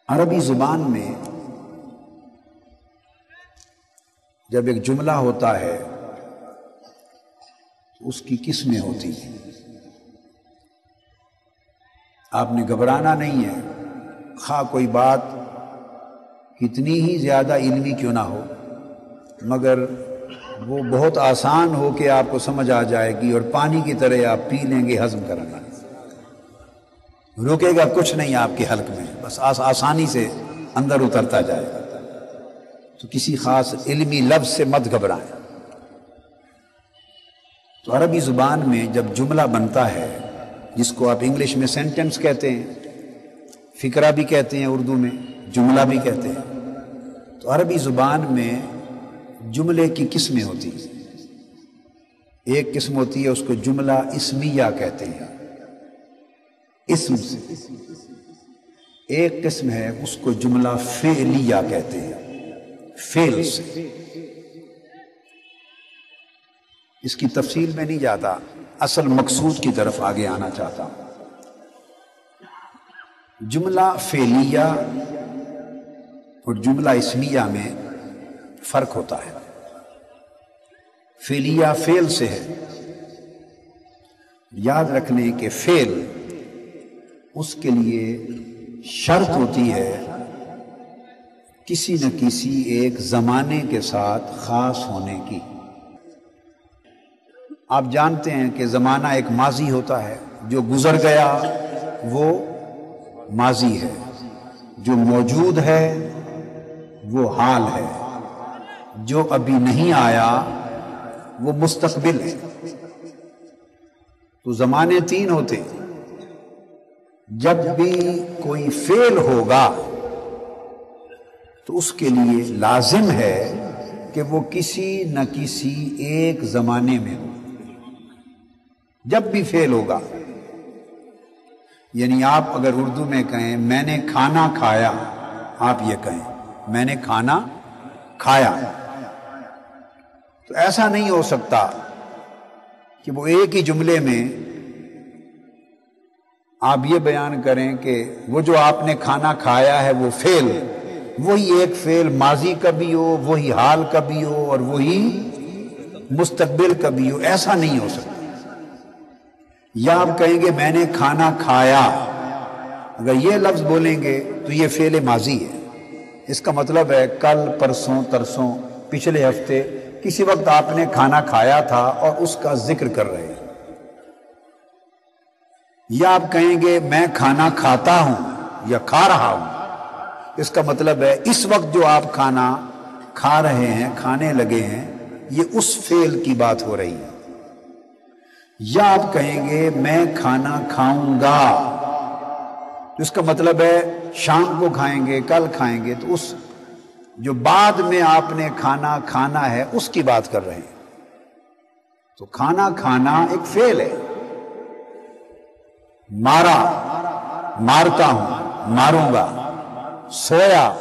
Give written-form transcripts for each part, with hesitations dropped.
عربی زبان میں جب ایک جملہ ہوتا ہے تو اس کی قسمیں ہوتی ہیں۔ آپ نے گھبرانا نہیں ہے، خواہ کوئی بات کتنی ہی زیادہ علمی کیوں نہ ہو، مگر وہ بہت آسان ہو کہ آپ کو سمجھ آ جائے گی اور پانی کی طرح آپ پی لیں گے، ہضم کرنا رکے گا کچھ نہیں آپ کے حلق میں، بس آسانی سے اندر اترتا جائے گا۔ تو کسی خاص علمی لفظ سے مت گھبرائیں۔ تو عربی زبان میں جب جملہ بنتا ہے، جس کو آپ انگلش میں سینٹنس کہتے ہیں، فقرہ بھی کہتے ہیں، اردو میں جملہ بھی کہتے ہیں، تو عربی زبان میں جملے کی قسمیں ہوتی ہیں۔ ایک قسم ہوتی ہے، اس کو جملہ اسمیہ کہتے ہیں، اسم سے۔ ایک قسم ہے، اس کو جملہ فعلیہ کہتے ہیں، فعل سے۔ اس کی تفصیل میں نہیں جاتا، اصل مقصود کی طرف آگے آنا چاہتا ہوں۔ جملہ فعلیہ اور جملہ اسمیہ میں فرق ہوتا ہے۔ فعلیہ فعل سے ہے۔ یاد رکھنے کہ فعل اس کے لیے شرط ہوتی ہے کسی نہ کسی ایک زمانے کے ساتھ خاص ہونے کی۔ آپ جانتے ہیں کہ زمانہ ایک ماضی ہوتا ہے، جو گزر گیا وہ ماضی ہے، جو موجود ہے وہ حال ہے، جو ابھی نہیں آیا وہ مستقبل ہے۔ تو زمانے تین ہوتے ہیں۔ جب بھی کوئی فعل ہوگا تو اس کے لیے لازم ہے کہ وہ کسی نہ کسی ایک زمانے میں ہو۔ جب بھی فعل ہوگا، یعنی آپ اگر اردو میں کہیں میں نے کھانا کھایا، آپ یہ کہیں میں نے کھانا کھایا، تو ایسا نہیں ہو سکتا کہ وہ ایک ہی جملے میں آپ یہ بیان کریں کہ وہ جو آپ نے کھانا کھایا ہے وہ فعل، وہی ایک فعل ماضی کا بھی ہو، وہی حال کا بھی ہو، اور وہی مستقبل کا بھی ہو۔ ایسا نہیں ہو سکتا۔ یا آپ کہیں گے میں نے کھانا کھایا، اگر یہ لفظ بولیں گے تو یہ فعل ماضی ہے۔ اس کا مطلب ہے کل، پرسوں، ترسوں، پچھلے ہفتے کسی وقت آپ نے کھانا کھایا تھا اور اس کا ذکر کر رہے ہیں۔ یا آپ کہیں گے میں کھانا کھاتا ہوں یا کھا رہا ہوں، اس کا مطلب ہے اس وقت جو آپ کھانا کھا رہے ہیں، کھانے لگے ہیں، یہ اس فعل کی بات ہو رہی ہے۔ یا آپ کہیں گے میں کھانا کھاؤں گا، اس کا مطلب ہے شام کو کھائیں گے، کل کھائیں گے، تو اس جو بعد میں آپ نے کھانا کھانا ہے اس کی بات کر رہے ہیں۔ تو کھانا کھانا ایک فعل ہے۔ مارا، مارتا ہوں، ماروں گا۔ سویا،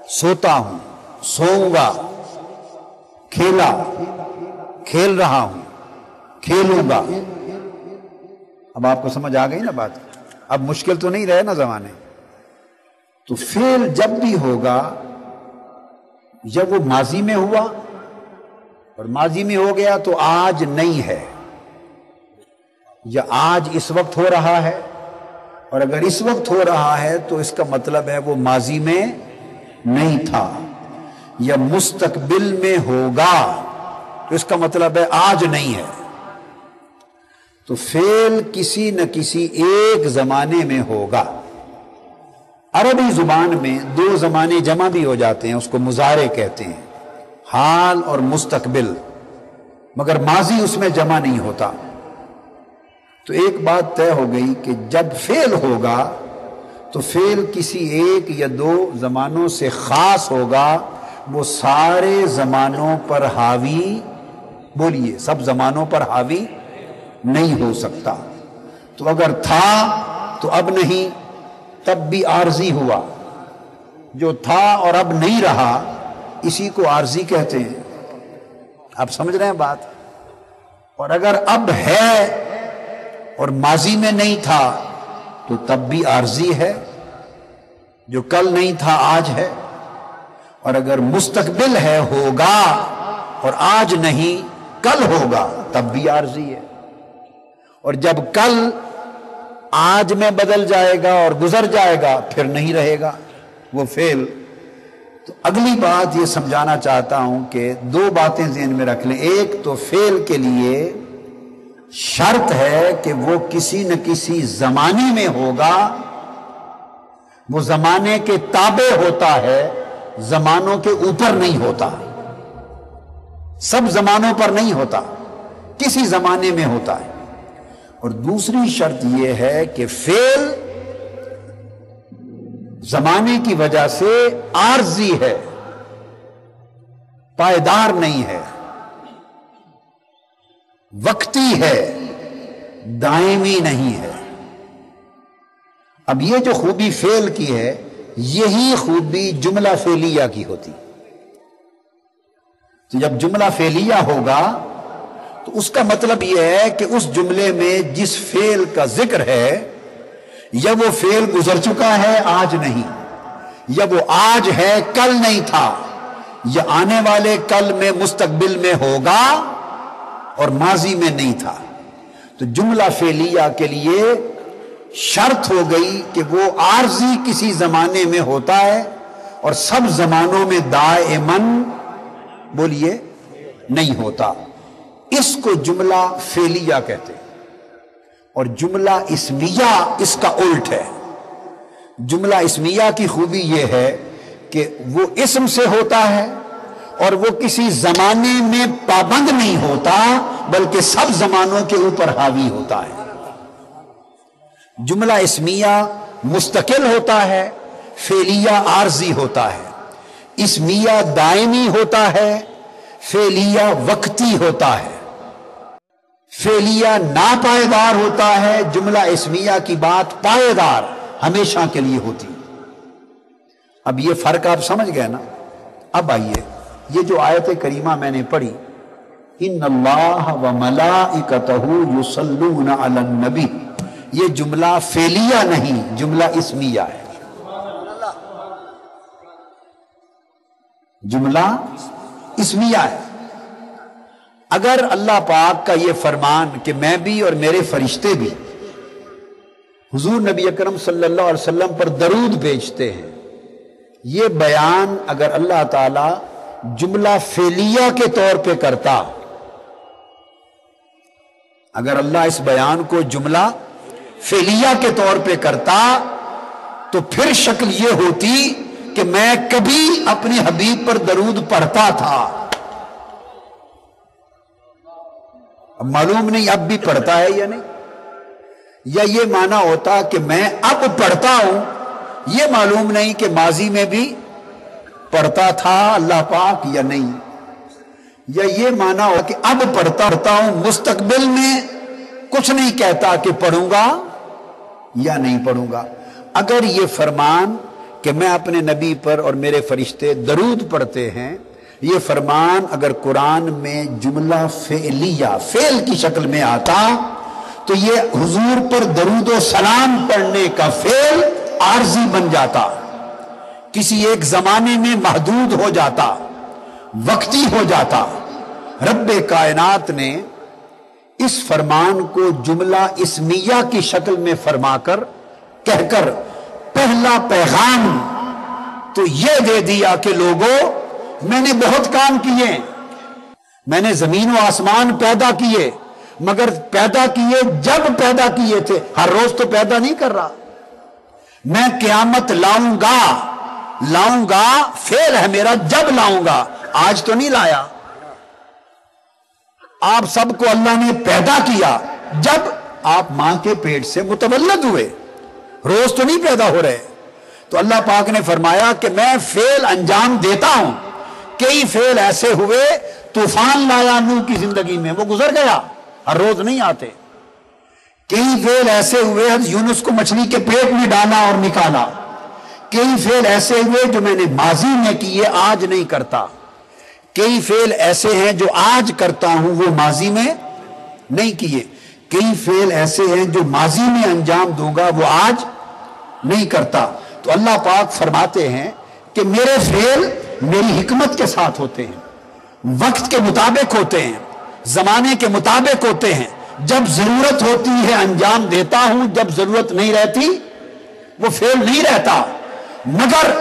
سوتا ہوں، سوؤں گا۔ کھیلا، کھیل رہا ہوں، کھیلوں گا۔ اب آپ کو سمجھ آ گئی نا بات؟ اب مشکل تو نہیں رہے نا زمانے۔ تو فعل جب بھی ہوگا، جب وہ ماضی میں ہوا اور ماضی میں ہو گیا تو آج نہیں ہے، یا آج اس وقت ہو رہا ہے، اور اگر اس وقت ہو رہا ہے تو اس کا مطلب ہے وہ ماضی میں نہیں تھا، یا مستقبل میں ہوگا تو اس کا مطلب ہے آج نہیں ہے۔ تو فعل کسی نہ کسی ایک زمانے میں ہوگا۔ عربی زبان میں دو زمانے جمع بھی ہو جاتے ہیں، اس کو مضارع کہتے ہیں، حال اور مستقبل، مگر ماضی اس میں جمع نہیں ہوتا۔ تو ایک بات طے ہو گئی کہ جب فعل ہوگا تو فعل کسی ایک یا دو زمانوں سے خاص ہوگا، وہ سارے زمانوں پر حاوی، بولیے سب زمانوں پر حاوی نہیں ہو سکتا۔ تو اگر تھا تو اب نہیں، تب بھی عارضی ہوا۔ جو تھا اور اب نہیں رہا، اسی کو عارضی کہتے ہیں۔ آپ سمجھ رہے ہیں بات؟ اور اگر اب ہے اور ماضی میں نہیں تھا تو تب بھی عارضی ہے، جو کل نہیں تھا آج ہے، اور اگر مستقبل ہے ہوگا، اور آج نہیں کل ہوگا تب بھی عارضی ہے، اور جب کل آج میں بدل جائے گا اور گزر جائے گا پھر نہیں رہے گا وہ فعل۔ تو اگلی بات یہ سمجھانا چاہتا ہوں کہ دو باتیں ذہن میں رکھ لیں۔ ایک تو فعل کے لیے شرط ہے کہ وہ کسی نہ کسی زمانے میں ہوگا، وہ زمانے کے تابع ہوتا ہے، زمانوں کے اوپر نہیں ہوتا، سب زمانوں پر نہیں ہوتا، کسی زمانے میں ہوتا ہے۔ اور دوسری شرط یہ ہے کہ فعل زمانے کی وجہ سے عارضی ہے، پائیدار نہیں ہے، وقتی ہے، دائمی نہیں ہے۔ اب یہ جو خوبی فعل کی ہے، یہی خوبی جملہ فعلیہ کی ہوتی۔ تو جب جملہ فعلیہ ہوگا تو اس کا مطلب یہ ہے کہ اس جملے میں جس فعل کا ذکر ہے، یا وہ فعل گزر چکا ہے آج نہیں، یا وہ آج ہے کل نہیں تھا، یا آنے والے کل میں مستقبل میں ہوگا اور ماضی میں نہیں تھا۔ تو جملہ فعلیہ کے لیے شرط ہو گئی کہ وہ عارضی کسی زمانے میں ہوتا ہے اور سب زمانوں میں دائماً بولیے نہیں ہوتا۔ اس کو جملہ فعلیہ کہتے ہیں، اور جملہ اسمیہ اس کا الٹ ہے۔ جملہ اسمیہ کی خوبی یہ ہے کہ وہ اسم سے ہوتا ہے اور وہ کسی زمانے میں پابند نہیں ہوتا بلکہ سب زمانوں کے اوپر حاوی ہوتا ہے۔ جملہ اسمیہ مستقل ہوتا ہے، فعلیہ عارضی ہوتا ہے۔ اسمیہ دائمی ہوتا ہے، فعلیہ وقتی ہوتا ہے۔ فعلیہ ناپائیدار ہوتا ہے، جملہ اسمیہ کی بات پائیدار ہمیشہ کے لیے ہوتی۔ اب یہ فرق آپ سمجھ گئے نا؟ اب آئیے، یہ جو آیت کریمہ میں نے پڑھی، ان اللہ و ملائکتہ یصلون علی النبی، یہ جملہ فعلیہ نہیں، جملہ اسمیہ ہے۔ جملہ اسمیہ ہے۔ اگر اللہ پاک کا یہ فرمان کہ میں بھی اور میرے فرشتے بھی حضور نبی اکرم صلی اللہ علیہ وسلم پر درود بھیجتے ہیں، یہ بیان اگر اللہ تعالی جملہ فعلیہ کے طور پہ کرتا، اگر اللہ اس بیان کو جملہ فعلیہ کے طور پہ کرتا تو پھر شکل یہ ہوتی کہ میں کبھی اپنے حبیب پر درود پڑھتا تھا۔ اب معلوم نہیں اب بھی پڑھتا ہے یا نہیں، یا یہ معنی ہوتا کہ میں اب پڑھتا ہوں، یہ معلوم نہیں کہ ماضی میں بھی پڑھتا تھا اللہ پاک یا نہیں، یا یہ معنی ہو کہ اب پڑھتا ہوں، مستقبل میں کچھ نہیں کہتا کہ پڑھوں گا یا نہیں پڑھوں گا۔ اگر یہ فرمان کہ میں اپنے نبی پر اور میرے فرشتے درود پڑھتے ہیں، یہ فرمان اگر قرآن میں جملہ فعلیہ فعل کی شکل میں آتا تو یہ حضور پر درود و سلام پڑھنے کا فعل عارضی بن جاتا، کسی ایک زمانے میں محدود ہو جاتا، وقتی ہو جاتا۔ رب کائنات نے اس فرمان کو جملہ اسمیہ کی شکل میں فرما کر کہہ کر پہلا پیغام تو یہ دے دیا کہ لوگوں، میں نے بہت کام کیے، میں نے زمین و آسمان پیدا کیے، مگر پیدا کیے جب پیدا کیے تھے، ہر روز تو پیدا نہیں کر رہا۔ میں قیامت لاؤں گا فعل ہے میرا، جب لاؤں گا، آج تو نہیں لایا۔ آپ سب کو اللہ نے پیدا کیا جب آپ ماں کے پیٹ سے متولد ہوئے، روز تو نہیں پیدا ہو رہے۔ تو اللہ پاک نے فرمایا کہ میں فعل انجام دیتا ہوں۔ کئی فعل ایسے ہوئے، طوفان لایا نوح کی زندگی میں، وہ گزر گیا، ہر روز نہیں آتے۔ کئی فعل ایسے ہوئے، یونس کو مچھلی کے پیٹ میں ڈالا اور نکالا۔ کئی فعل ایسے ہوئے جو میں نے ماضی میں کیے، آج نہیں کرتا۔ کئی فعل ایسے ہیں جو آج کرتا ہوں، وہ ماضی میں نہیں کیے۔ کئی فعل ایسے ہیں جو ماضی میں انجام دوں گا، وہ آج نہیں کرتا۔ تو تو اللہ پاک فرماتے ہیں کہ میرے فعل میری حکمت کے ساتھ ہوتے ہیں، وقت کے مطابق ہوتے ہیں، زمانے کے مطابق ہوتے ہیں، جب ضرورت ہوتی ہے انجام دیتا ہوں، جب ضرورت نہیں رہتی وہ فعل نہیں رہتا۔ مگر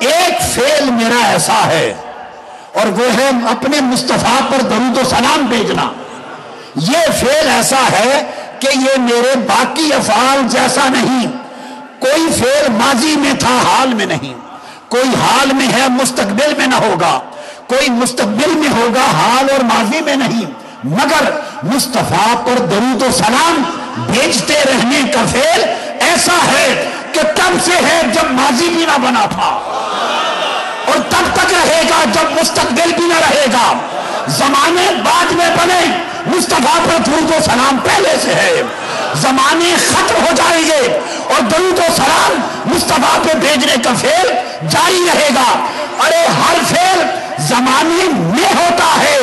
ایک فعل میرا ایسا ہے اور وہ ہے اپنے مصطفیٰ پر درود و سلام بھیجنا۔ یہ فعل ایسا ہے کہ یہ میرے باقی افعال جیسا نہیں، کوئی فعل ماضی میں تھا حال میں نہیں، کوئی حال میں ہے مستقبل میں نہ ہوگا، کوئی مستقبل میں ہوگا حال اور ماضی میں نہیں، مگر مصطفیٰ پر درود و سلام بھیجتے رہنے کا فعل ایسا ہے کہ تب سے ہے جب ماضی بھی نہ بنا تھا، اور تب تک رہے گا جب مستقبل بھی نہ رہے گا۔ زمانے بعد میں بنے، مصطفیٰ پر درود و سلام پہلے سے ہے۔ زمانے ختم ہو جائیں گے اور درود و سلام مصطفیٰ پہ بھیجنے کا فعل جاری رہے گا۔ ارے ہر فعل زمانے میں ہوتا ہے،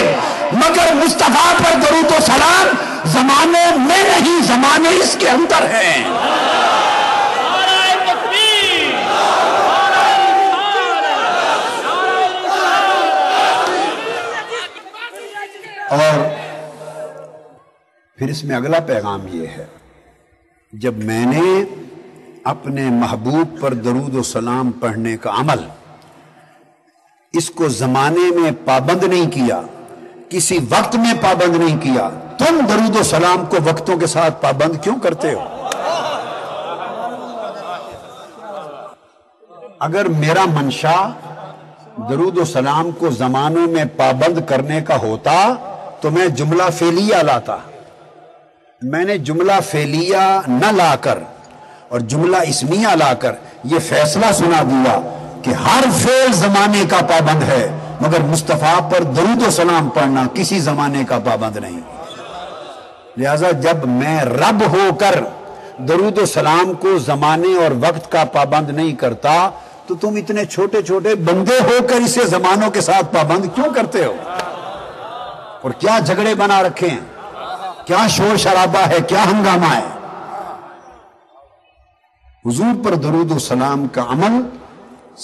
مگر مصطفیٰ پر درود و سلام زمانے میں نہیں، زمانے اس کے اندر ہیں۔ اور پھر اس میں اگلا پیغام یہ ہے، جب میں نے اپنے محبوب پر درود و سلام پڑھنے کا عمل اس کو زمانے میں پابند نہیں کیا، کسی وقت میں پابند نہیں کیا، تم درود و سلام کو وقتوں کے ساتھ پابند کیوں کرتے ہو؟ اگر میرا منشا درود و سلام کو زمانوں میں پابند کرنے کا ہوتا تو میں جملہ فعلیہ لاتا۔ میں نے جملہ فعلیہ نہ لا کر اور جملہ اسمیہ لا کر یہ فیصلہ سنا دیا کہ ہر فعل زمانے کا پابند ہے، مگر مصطفیٰ پر درود و سلام پڑھنا کسی زمانے کا پابند نہیں۔ لہذا جب میں رب ہو کر درود و سلام کو زمانے اور وقت کا پابند نہیں کرتا تو تم اتنے چھوٹے چھوٹے بندے ہو کر اسے زمانوں کے ساتھ پابند کیوں کرتے ہو؟ اور کیا جھگڑے بنا رکھے ہیں، کیا شور شرابہ ہے، کیا ہنگامہ ہے؟ حضور پر درود و سلام کا عمل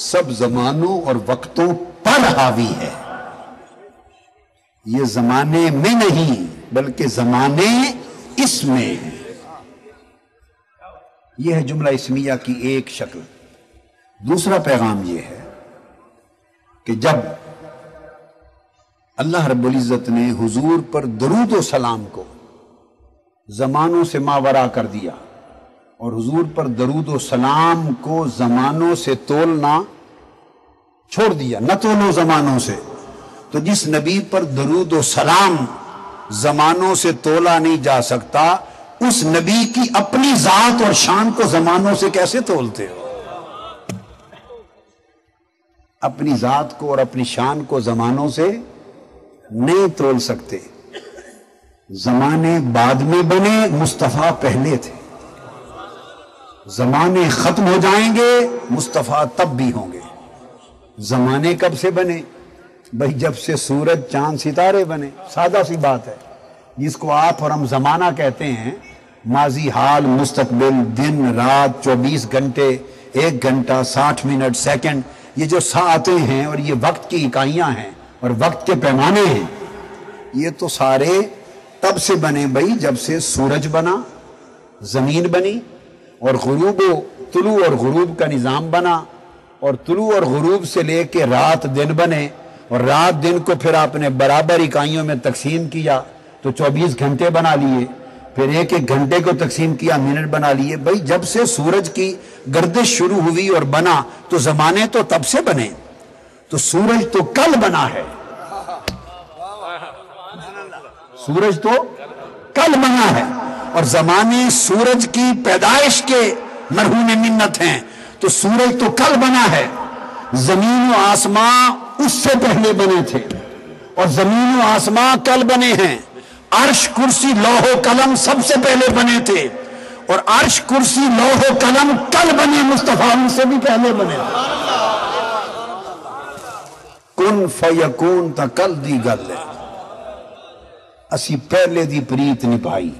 سب زمانوں اور وقتوں پر حاوی ہے، یہ زمانے میں نہیں بلکہ زمانے اس میں ہے۔ یہ ہے جملہ اسمیہ کی ایک شکل۔ دوسرا پیغام یہ ہے کہ جب اللہ رب العزت نے حضور پر درود و سلام کو زمانوں سے ماورا کر دیا اور حضور پر درود و سلام کو زمانوں سے تولنا چھوڑ دیا، نہ تولو زمانوں سے، تو جس نبی پر درود و سلام زمانوں سے تولا نہیں جا سکتا، اس نبی کی اپنی ذات اور شان کو زمانوں سے کیسے تولتے ہو؟ اپنی ذات کو اور اپنی شان کو زمانوں سے نہیں تول سکتے۔ زمانے بعد میں بنے، مصطفیٰ پہلے تھے۔ زمانے ختم ہو جائیں گے، مصطفیٰ تب بھی ہوں گے۔ زمانے کب سے بنے؟ بھئی جب سے سورج چاند ستارے بنے، سادہ سی بات ہے۔ جس کو آپ اور ہم زمانہ کہتے ہیں، ماضی، حال، مستقبل، دن، رات، 24 گھنٹے، 1 گھنٹہ، 60 منٹ، سیکنڈ، یہ جو ساعتیں ہیں اور یہ وقت کی اکائیاں ہیں اور وقت کے پیمانے ہیں، یہ تو سارے تب سے بنے بھئی جب سے سورج بنا، زمین بنی، اور غروب و طلوع اور غروب کا نظام بنا، اور طلوع اور غروب سے لے کے رات دن بنے، اور رات دن کو پھر آپ نے برابر اکائیوں میں تقسیم کیا تو 24 گھنٹے بنا لیے، پھر ایک ایک گھنٹے کو تقسیم کیا، منٹ بنا لیے۔ بھئی جب سے سورج کی گردش شروع ہوئی اور بنا تو زمانے تو تب سے بنے، تو سورج تو کل بنا ہے، سورج تو کل بنا ہے، اور زمانے سورج کی پیدائش کے مرہون منت ہیں، تو سورج تو کل بنا ہے۔ زمین و آسمان اس سے پہلے بنے تھے، اور زمین و آسمان کل بنے ہیں۔ عرش، کرسی، لوح و قلم سب سے پہلے بنے تھے، اور عرش، کرسی، لوح و قلم کل بنے، مصطفیٰ ان سے بھی پہلے بنے۔ کن فیکون تا کل دی گل ہے، اسی پہلے دی پریت نبھائی۔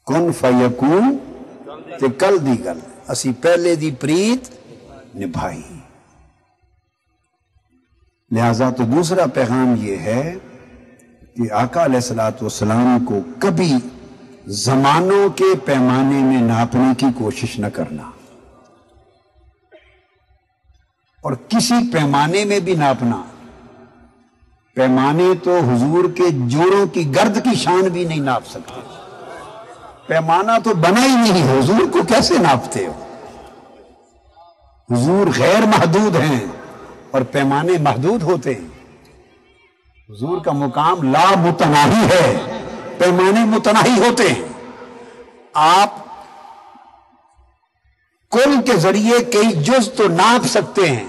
کن فیکون تے کل دی گل اسی پہلے دی پریت نبھائی۔ لہذا تو دوسرا پیغام یہ ہے کہ آقا علیہ السلام کو کبھی زمانوں کے پیمانے میں ناپنے کی کوشش نہ کرنا، اور کسی پیمانے میں بھی ناپنا۔ پیمانے تو حضور کے جوڑوں کی گرد کی شان بھی نہیں ناپ سکتے، پیمانہ تو بنا ہی نہیں، حضور کو کیسے ناپتے ہو؟ حضور غیر محدود ہیں اور پیمانے محدود ہوتے ہیں۔ حضور کا مقام لا متناہی ہے، پیمانے متناہی ہوتے ہیں۔ آپ کل کے ذریعے کئی جز تو ناپ سکتے ہیں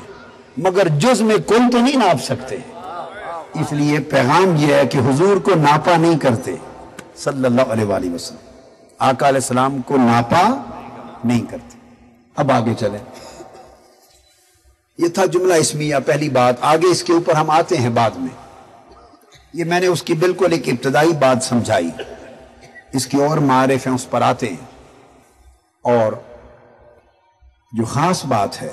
مگر جز میں کل تو نہیں ناپ سکتے، اس لیے پیغام یہ ہے کہ حضور کو ناپا نہیں کرتے صلی اللہ علیہ وآلہ وسلم، آقا علیہ السلام کو ناپا نہیں کرتے۔ اب آگے چلیں، یہ تھا جملہ اسمیہ پہلی بات، آگے اس کے اوپر ہم آتے ہیں بعد میں۔ یہ میں نے اس کی بالکل ایک ابتدائی بات سمجھائی، اس کی اور معارف ہیں اس پر آتے ہیں، اور جو خاص بات ہے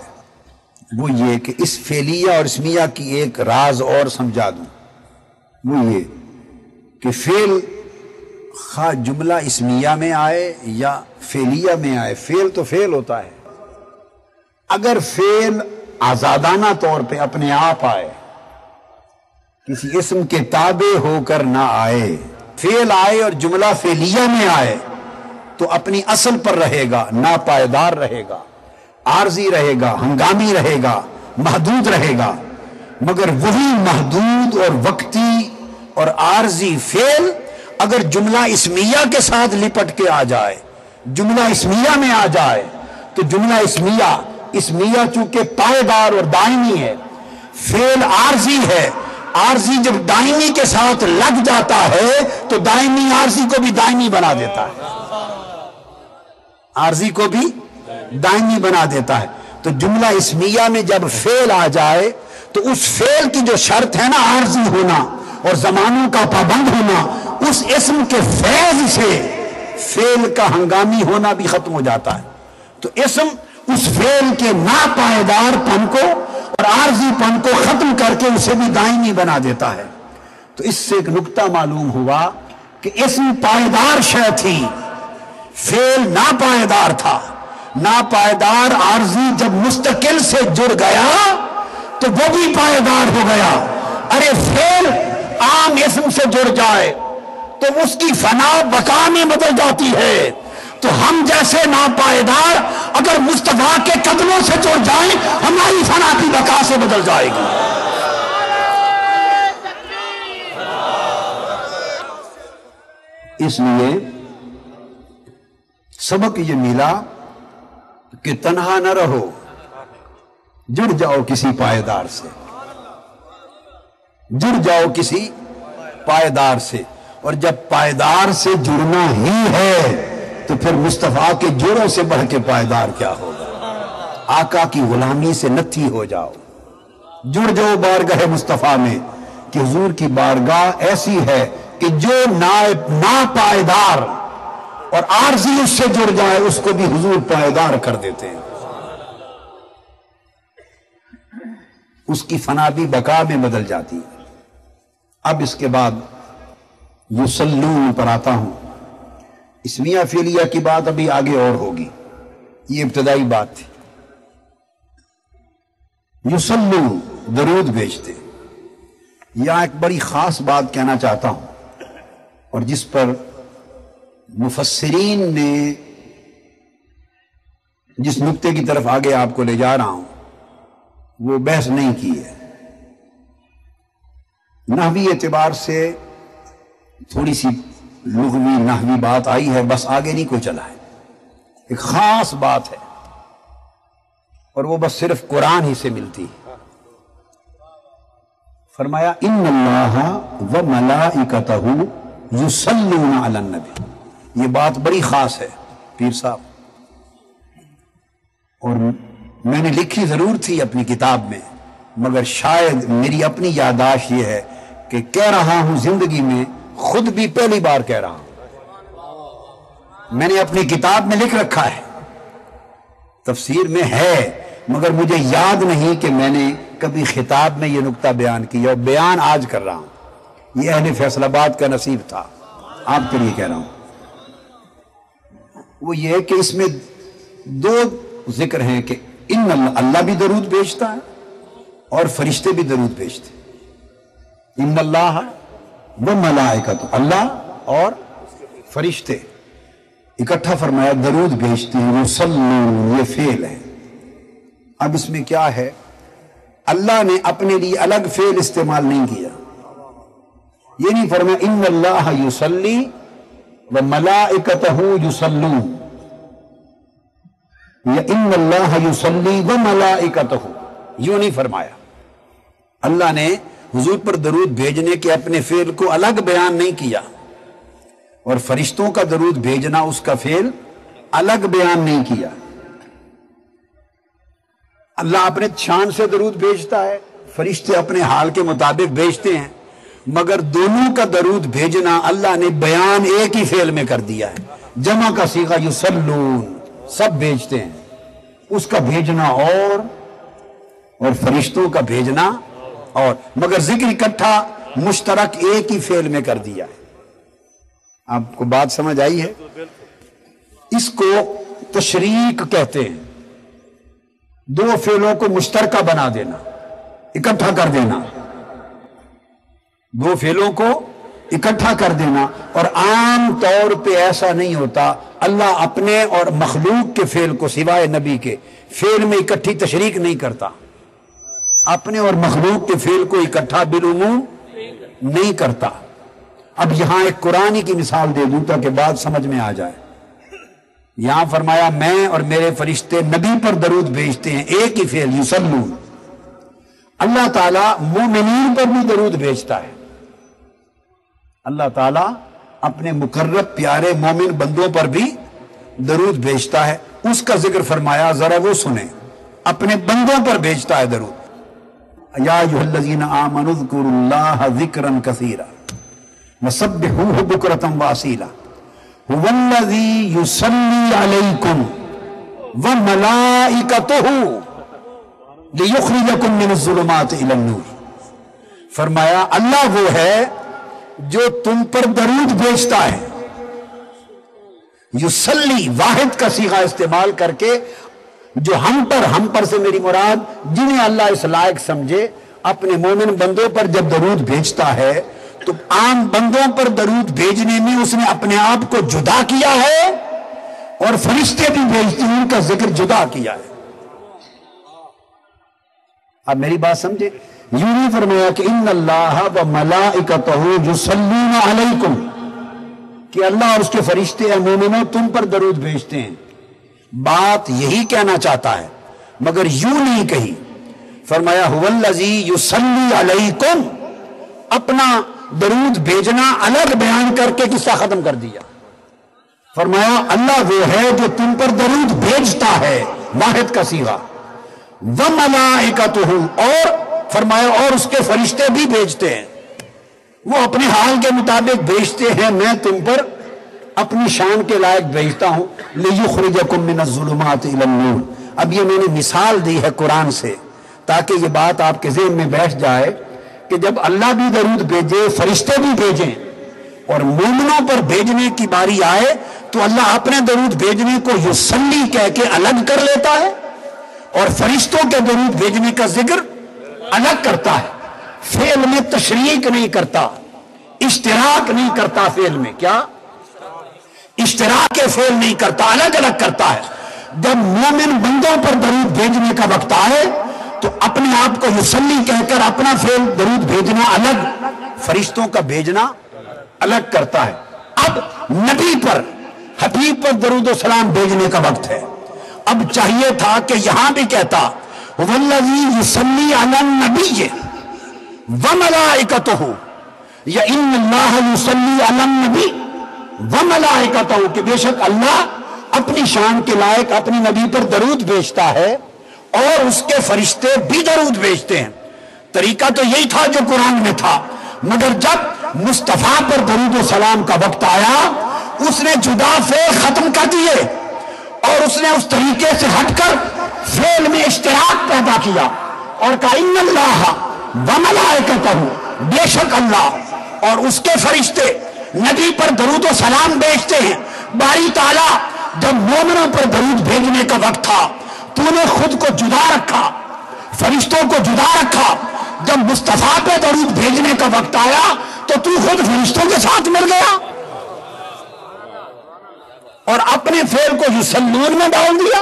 وہ یہ کہ اس فعلیہ اور اسمیہ کی ایک راز اور سمجھا دوں، وہ یہ کہ فعل خواہ جملہ اسمیہ میں آئے یا فعلیہ میں آئے، فعل تو فعل ہوتا ہے۔ اگر فعل آزادانہ طور پہ اپنے آپ آئے، کسی اسم کے تابع ہو کر نہ آئے، فعل آئے اور جملہ فعلیہ میں آئے تو اپنی اصل پر رہے گا، ناپائیدار رہے گا، عارضی رہے گا، ہنگامی رہے گا، محدود رہے گا۔ مگر وہی محدود اور وقتی اور عارضی فعل اگر جملہ اسمیہ کے ساتھ لپٹ کے آ جائے، جملہ اسمیہ میں آ جائے، تو جملہ اسمیہ چونکہ پائیدار اور دائمی ہے، فعل عارضی ہے، عارضی جب دائمی کے ساتھ لگ جاتا ہے تو دائمی عارضی کو بھی دائمی بنا دیتا ہے، عارضی کو بھی دائمی بنا دیتا ہے۔ تو جملہ اسمیہ میں جب فعل آ جائے تو اس فعل کی جو شرط ہے نا عارضی ہونا اور زمانوں کا پابند ہونا، اس اسم کے فیض سے فعل کا ہنگامی ہونا بھی ختم ہو جاتا ہے۔ تو اسم اس فعل کے ناپائیدار پن کو اور عارضی پن کو ختم کر کے اسے بھی دائمی بنا دیتا ہے۔ تو اس سے ایک نکتہ معلوم ہوا کہ اسم پائیدار شے تھی، فعل ناپائیدار تھا۔ ناپائیدار عارضی جب مستقل سے جڑ گیا تو وہ بھی پائیدار ہو گیا۔ ارے فعل عام اسم سے جڑ جائے تو اس کی فنا بقا میں بدل جاتی ہے، تو ہم جیسے ناپائیدار اگر مصطفیٰ کے قدموں سے جڑ جائیں ہماری فنا کی بقا سے بدل جائے گی۔ اس لیے سبق یہ ملا کہ تنہا نہ رہو، جڑ جاؤ کسی پائیدار سے، جڑ جاؤ کسی پائیدار سے، اور جب پائیدار سے جڑنا ہی ہے تو پھر مصطفیٰ کے جوڑوں سے بڑھ کے پائیدار کیا ہوگا؟ آقا کی غلامی سے نتھی ہو جاؤ، جڑ جاؤ بارگاہ مصطفیٰ میں، کہ حضور کی بارگاہ ایسی ہے کہ جو ناپائیدار اور عارضی اس سے جڑ جائے اس کو بھی حضور پائیدار کر دیتے ہیں، اس کی فنا بھی بقا میں بدل جاتی ہے۔ اب اس کے بعد یصلون پر آتا ہوں۔ اسمیہ فعلیہ کی بات ابھی آگے اور ہوگی، یہ ابتدائی بات تھی۔ یصلون درود بھیجتے، یہاں ایک بڑی خاص بات کہنا چاہتا ہوں، اور جس پر مفسرین نے جس نقطے کی طرف آگے آپ کو لے جا رہا ہوں وہ بحث نہیں کی ہے۔ نحوی اعتبار سے تھوڑی سی لغوی نحوی بات آئی ہے، بس آگے نہیں کوئی چلا ہے، ایک خاص بات ہے اور وہ بس صرف قرآن ہی سے ملتی ہے۔ فرمایا ان اللہ وملائکتہ یصلون علی النبی، یہ بات بڑی خاص ہے پیر صاحب، اور میں نے لکھی ضرور تھی اپنی کتاب میں، مگر شاید میری اپنی یادداشت یہ ہے کہ کہہ رہا ہوں زندگی میں، خود بھی پہلی بار کہہ رہا ہوں۔ میں نے اپنی کتاب میں لکھ رکھا ہے تفسیر میں ہے مگر مجھے یاد نہیں کہ میں نے کبھی خطاب میں یہ نقطہ بیان کیا، اور بیان آج کر رہا ہوں۔ یہ اہل فیصل آباد کا نصیب تھا، آپ کے لیے کہہ رہا ہوں۔ وہ یہ ہے کہ اس میں دو ذکر ہیں کہ اللہ بھی درود بھیجتا ہے اور فرشتے بھی درود بھیجتے ہیں۔ ان اللہ و ملائکۃ، اللہ اور فرشتے اکٹھا فرمایا درود بھیجتے ہیں، یصلون، یہ فعل ہے۔ اب اس میں کیا ہے، اللہ نے اپنے لیے الگ فعل استعمال نہیں کیا، یہ نہیں فرمایا ان اللہ یصلی و ملائکتہ یصلون یا ان اللہ یصلی و ملائکتہ، یوں نہیں فرمایا۔ اللہ نے حضور پر درود بھیجنے کے اپنے فعل کو الگ بیان نہیں کیا، اور فرشتوں کا درود بھیجنا اس کا فعل الگ بیان نہیں کیا۔ اللہ اپنے شان سے درود بھیجتا ہے، فرشتے اپنے حال کے مطابق بھیجتے ہیں، مگر دونوں کا درود بھیجنا اللہ نے بیان ایک ہی فعل میں کر دیا ہے۔ جمع کا صیغہ یصلون، سب بھیجتے ہیں، اس کا بھیجنا اور فرشتوں کا بھیجنا اور، مگر ذکر اکٹھا مشترک ایک ہی فعل میں کر دیا ہے۔ آپ کو بات سمجھ آئی ہے؟ اس کو تشریک کہتے ہیں، دو فعلوں کو مشترکہ بنا دینا، اکٹھا کر دینا، دو فعلوں کو اکٹھا کر دینا۔ اور عام طور پہ ایسا نہیں ہوتا، اللہ اپنے اور مخلوق کے فعل کو سوائے نبی کے فعل میں اکٹھی تشریک نہیں کرتا، اپنے اور مخلوق کے فعل کو اکٹھا بالعموم نہیں کرتا۔ اب یہاں ایک قرآن کی مثال دے دوں تاکہ بات سمجھ میں آ جائے۔ یہاں فرمایا میں اور میرے فرشتے نبی پر درود بھیجتے ہیں، ایک ہی فعل یصلون۔ اللہ تعالیٰ مومنین پر بھی درود بھیجتا ہے، اللہ تعالیٰ اپنے مقرب پیارے مومن بندوں پر بھی درود بھیجتا ہے۔ اس کا ذکر فرمایا، ذرا وہ سنیں، اپنے بندوں پر بھیجتا ہے درود۔ یا ایھا الذین آمنوا اذکروا اللہ ذکرا کثیرا وسبحوہ بکرۃ واصیلا هو الذی یصلی علیکم وملائکتہ لِيُخْرِجَكُم مِّنَ الظُّلُمَاتِ إِلَى النُّورِ۔ فرمایا اللہ وہ ہے جو تم پر درود بھیجتا ہے، یصلی واحد کا صیغہ استعمال کر کے، جو ہم پر سے میری مراد جنہیں اللہ اس لائق سمجھے، اپنے مومن بندوں پر جب درود بھیجتا ہے تو عام بندوں پر درود بھیجنے میں اس نے اپنے آپ کو جدا کیا ہے، اور فرشتے بھی بھیجتے ہیں، ان کا ذکر جدا کیا ہے۔ اب میری بات سمجھے، یوں نہیں فرمایا کہ ان اللہ و ملائکتہ یصلون علیکم، کہ اللہ اور اس کے فرشتے اے مومنوں تم پر درود بھیجتے ہیں، بات یہی کہنا چاہتا ہے مگر یوں نہیں کہی۔ فرمایا هو الذی یصلی علیکم، اپنا درود بھیجنا الگ بیان کر کے قصہ ختم کر دیا۔ فرمایا اللہ وہ ہے جو تم پر درود بھیجتا ہے، واحد کا صیغہ، وَمَلَائِكَتُهُ، اور فرمایا اور اس کے فرشتے بھی بھیجتے ہیں، وہ اپنے حال کے مطابق بھیجتے ہیں، میں تم پر اپنی شان کے لائق بھیجتا ہوں، لِيُخْرِجَكُم مِّنَ الظُّلُمَاتِ إِلَى النُّورِ۔ اب یہ میں نے مثال دی ہے قرآن سے تاکہ یہ بات آپ کے ذہن میں بیٹھ جائے کہ جب اللہ بھی درود بھیجے، فرشتے بھی بھیجیں، اور مومنوں پر بھیجنے کی باری آئے تو اللہ اپنے درود بھیجنے کو یصلی کہہ کے الگ کر لیتا ہے، اور فرشتوں کے درود بھیجنے کا ذکر الگ کرتا ہے۔ فعل میں تشریک نہیں کرتا، اشتراک نہیں کرتا، فعل میں کیا اشتراک کے فعل نہیں کرتا، الگ الگ کرتا ہے۔ جب مومن بندوں پر درود بھیجنے کا وقت آئے تو اپنے آپ کو یصلی کہہ کر اپنا فعل درود بھیجنا الگ، فرشتوں کا بھیجنا الگ کرتا ہے۔ اب نبی پر، حبیب پر درود و سلام بھیجنے کا وقت ہے، اب چاہیے تھا کہ یہاں بھی کہتا وَالَّذِي يُصَلِّي عَلَى النَّبِيِّ وَمَلَائِكَتُهُ، یا ان اللہ یصلی علی النبی وَمَلَائِكَتُهُ، کہ بے شک اللہ اپنی شان کے لائق اپنی نبی پر درود بھیجتا ہے اور اس کے فرشتے بھی درود بھیجتے ہیں۔ طریقہ تو یہی تھا جو قرآن میں تھا، مگر جب مصطفیٰ پر درود و سلام کا وقت آیا اس نے جدا فعل ختم کر دیے، اور اس نے اس طریقے سے ہٹ کر فعل میں اشتراک پیدا کیا اور کہا ان اللہ وملائکتہ، بے شک اللہ اور اس کے فرشتے نبی پر درود و سلام بھیجتے ہیں۔ باری تعالیٰ جب مومنوں پر درود بھیجنے کا وقت تھا تو نے خود کو جدا رکھا، فرشتوں کو جدا رکھا۔ جب مصطفیٰ پہ درود بھیجنے کا وقت آیا تو تو خود فرشتوں کے ساتھ مل گیا اور اپنے فعل کو یصلون میں ڈال دیا۔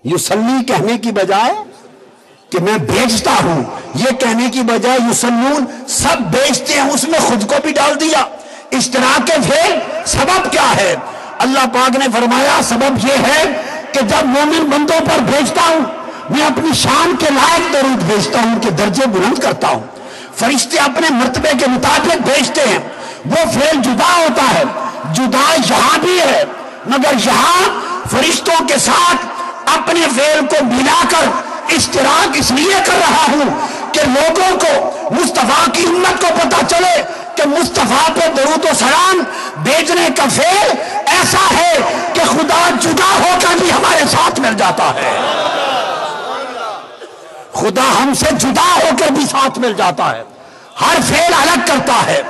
یصلی کہنے کی بجائے کہ میں بھیجتا ہوں، یہ کہنے کی بجائے یصلون، سب بھیجتے ہیں، اس میں خود کو بھی ڈال دیا۔ اشتراک فعل سبب کیا ہے؟ اللہ پاک نے فرمایا سبب یہ ہے کہ جب مومن بندوں پر بھیجتا ہوں میں اپنی شان کے لائق درود بھیجتا ہوں کہ درجے بلند کرتا ہوں۔ فرشتے اپنے مرتبے کے مطابق بھیجتے ہیں، وہ فعل جدا ہوتا ہے، جدا یہاں بھی ہے، مگر یہاں فرشتوں کے ساتھ اپنے فعل کو ملا کر اشتراک اس لیے کر رہا ہوں کہ لوگوں کو، مصطفیٰ کی امت کو پتہ چلے کہ مصطفیٰ پہ درود و سلام بھیجنے کا فعل ایسا ہے کہ خدا جدا ہو کر بھی ہمارے ساتھ مل جاتا ہے، خدا ہم سے جدا ہو کر بھی ساتھ مل جاتا ہے۔ ہر فعل الگ کرتا ہے،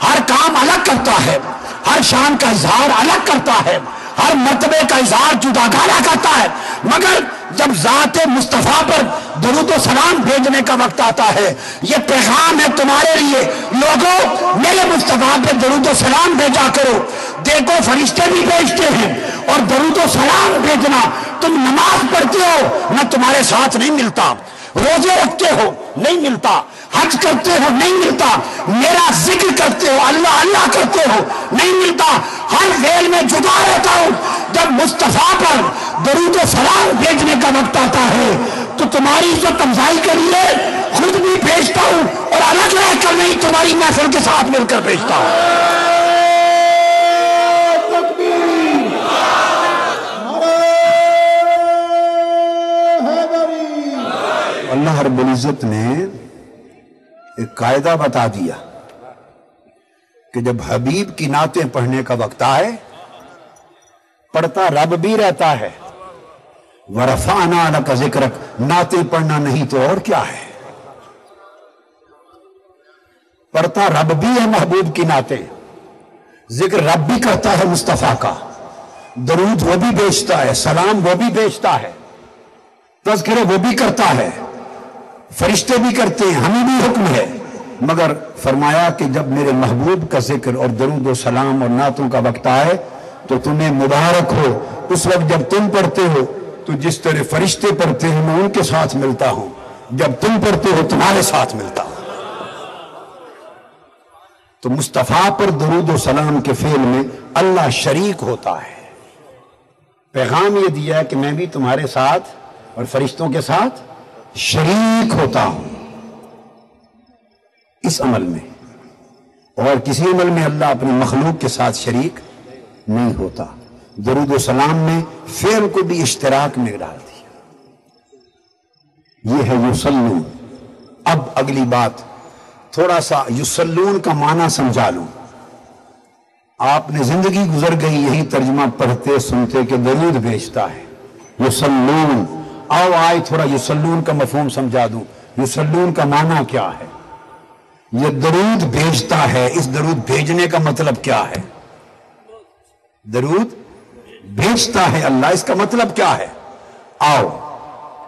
ہر کام الگ کرتا ہے، ہر شان کا اظہار الگ کرتا ہے، ہر مرتبے کا اظہار جدا گانا کرتا ہے، مگر جب ذات مصطفیٰ پر درود و سلام بھیجنے کا وقت آتا ہے، یہ پیغام ہے تمہارے لیے، لوگوں میرے مصطفیٰ پہ درود و سلام بھیجا کرو۔ دیکھو فرشتے بھی بھیجتے ہیں اور درود و سلام بھیجنا، تم نماز پڑھتے ہو نہ تمہارے ساتھ نہیں ملتا، روزے رکھتے ہو نہیں ملتا، حج کرتے ہو نہیں ملتا، میرا ذکر کرتے ہو، اللہ اللہ کرتے ہو نہیں ملتا، ہر فعل میں جدا رہتا ہوں۔ جب مصطفیٰ پر درود و سلام بھیجنے کا وقت آتا ہے تو تمہاری عزت افزائی کے لیے خود بھی بھیجتا ہوں اور الگ رہ کر نہیں، تمہاری محفل کے ساتھ مل کر بھیجتا ہوں۔ اللہ رب العزت نے ایک قاعدہ بتا دیا کہ جب حبیب کی نعتیں پڑھنے کا وقت آئے، پڑھتا رب بھی رہتا ہے، وَرَفَعْنَا لَكَ ذِكْرَكَ، نعتیں پڑھنا نہیں تو اور کیا ہے، پڑھتا رب بھی ہے محبوب کی نعتیں، ذکر رب بھی کرتا ہے مصطفیٰ کا، درود وہ بھی بیچتا ہے، سلام وہ بھی بیچتا ہے، تذکرہ وہ بھی کرتا ہے، فرشتے بھی کرتے ہیں، ہمیں بھی حکم ہے، مگر فرمایا کہ جب میرے محبوب کا ذکر اور درود و سلام اور نعتوں کا وقت آئے تو تمہیں مبارک ہو۔ اس وقت جب تم پڑھتے ہو تو جس طرح فرشتے پڑھتے ہیں میں ان کے ساتھ ملتا ہوں، جب تم پڑھتے ہو تمہارے ساتھ ملتا ہوں۔ تو مصطفیٰ پر درود و سلام کے فعل میں اللہ شریک ہوتا ہے۔ پیغام یہ دیا ہے کہ میں بھی تمہارے ساتھ اور فرشتوں کے ساتھ شریک ہوتا ہوں اس عمل میں، اور کسی عمل میں اللہ اپنی مخلوق کے ساتھ شریک نہیں ہوتا۔ درود و سلام میں فعل کو بھی اشتراک میں ڈال دیا، یہ ہے یصلون۔ اب اگلی بات تھوڑا سا یصلون کا معنی سمجھا لوں۔ آپ نے زندگی گزر گئی یہی ترجمہ پڑھتے سنتے کہ درود بھیجتا ہے، یصلون۔ آؤ آئے تھوڑا یصلون کا مفہوم سمجھا دوں۔ یصلون کا معنی کیا ہے؟ یہ درود بھیجتا ہے، اس درود بھیجنے کا مطلب کیا ہے؟ درود بھیجتا ہے اللہ، اس کا مطلب کیا ہے؟ آؤ،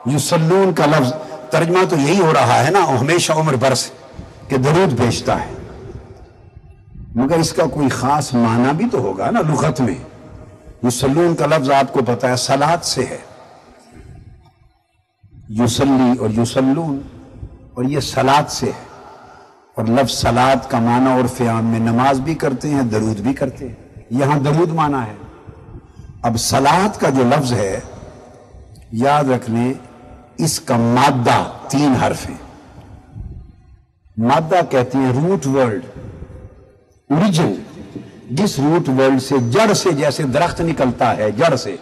یصلون کا لفظ ترجمہ تو یہی ہو رہا ہے نا ہمیشہ عمر برس کہ درود بھیجتا ہے، مگر اس کا کوئی خاص معنی بھی تو ہوگا نا لغت میں۔ یصلون کا لفظ آپ کو پتا ہے صلات سے ہے، یصلی اور یصلون، اور یہ صلات سے ہے، اور لفظ صلات کا معنی عرف عام میں نماز بھی کرتے ہیں، درود بھی کرتے ہیں، یہاں درود معنی ہے۔ اب صلات کا جو لفظ ہے یاد رکھ لیں، اس کا مادہ 3 حرف ہیں۔ مادہ کہتے ہیں روٹ ورڈ، اوریجن، جس روٹ ورڈ سے جڑ سے جیسے درخت نکلتا ہے جڑ سے،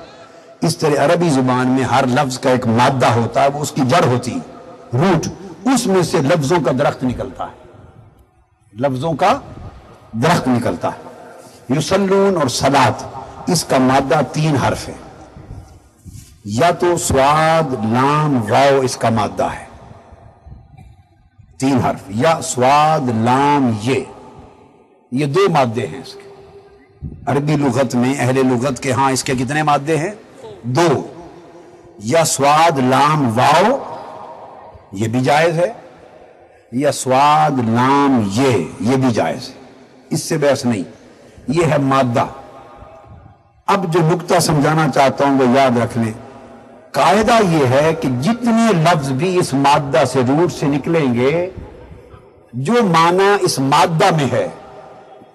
اس طرح عربی زبان میں ہر لفظ کا ایک مادہ ہوتا ہے، وہ اس کی جڑ ہوتی، روٹ، اس میں سے لفظوں کا درخت نکلتا ہے، لفظوں کا درخت نکلتا ہے۔ یصلون اور صلات، اس کا مادہ 3 حرف ہے۔ یا تو سواد لام واو اس کا مادہ ہے، 3 حرف، یا سواد لام یہ 2 مادے ہیں اس کے۔ عربی لغت میں اہل لغت کے ہاں اس کے کتنے مادے ہیں؟ 2۔ یا سواد لام واو یہ بھی جائز ہے، یا سواد لام یہ بھی جائز ہے، اس سے بحث نہیں، یہ ہے مادہ۔ اب جو نقطہ سمجھانا چاہتا ہوں وہ یاد رکھ لیں، قاعدہ یہ ہے کہ جتنے لفظ بھی اس مادہ سے روٹ سے نکلیں گے، جو معنی اس مادہ میں ہے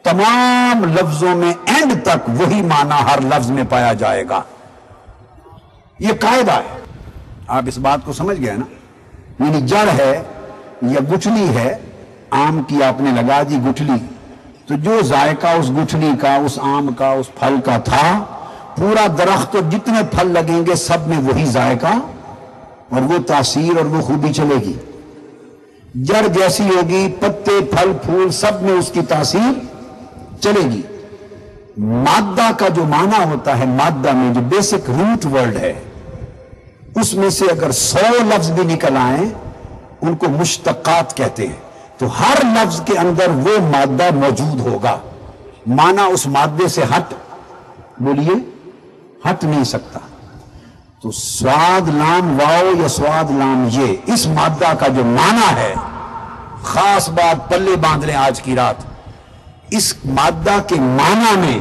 تمام لفظوں میں اینڈ تک وہی معنی ہر لفظ میں پایا جائے گا، یہ قاعدہ ہے۔ آپ اس بات کو سمجھ گئے نا؟ یعنی جڑ ہے یا گٹھلی ہے، آم کی آپ نے لگا دی گٹھلی، تو جو ذائقہ اس گٹھلی کا، اس آم کا، اس پھل کا تھا، پورا درخت اور جتنے پھل لگیں گے سب میں وہی ذائقہ اور وہ تاثیر اور وہ خوبی چلے گی۔ جڑ جیسی ہوگی، پتے پھل پھول سب میں اس کی تاثیر چلے گی۔ مادہ کا جو معنی ہوتا ہے، مادہ میں جو بیسک روٹ ورڈ ہے، اس میں سے اگر 100 لفظ بھی نکل آئیں ان کو مشتقات کہتے ہیں، تو ہر لفظ کے اندر وہ مادہ موجود ہوگا، معنی اس مادے سے بولیے ہٹ نہیں سکتا۔ تو سواد لام واو یا سواد لام اس مادہ کا جو معنی ہے، خاص بات پلے باندھ لیں آج کی رات، اس مادہ کے معنی میں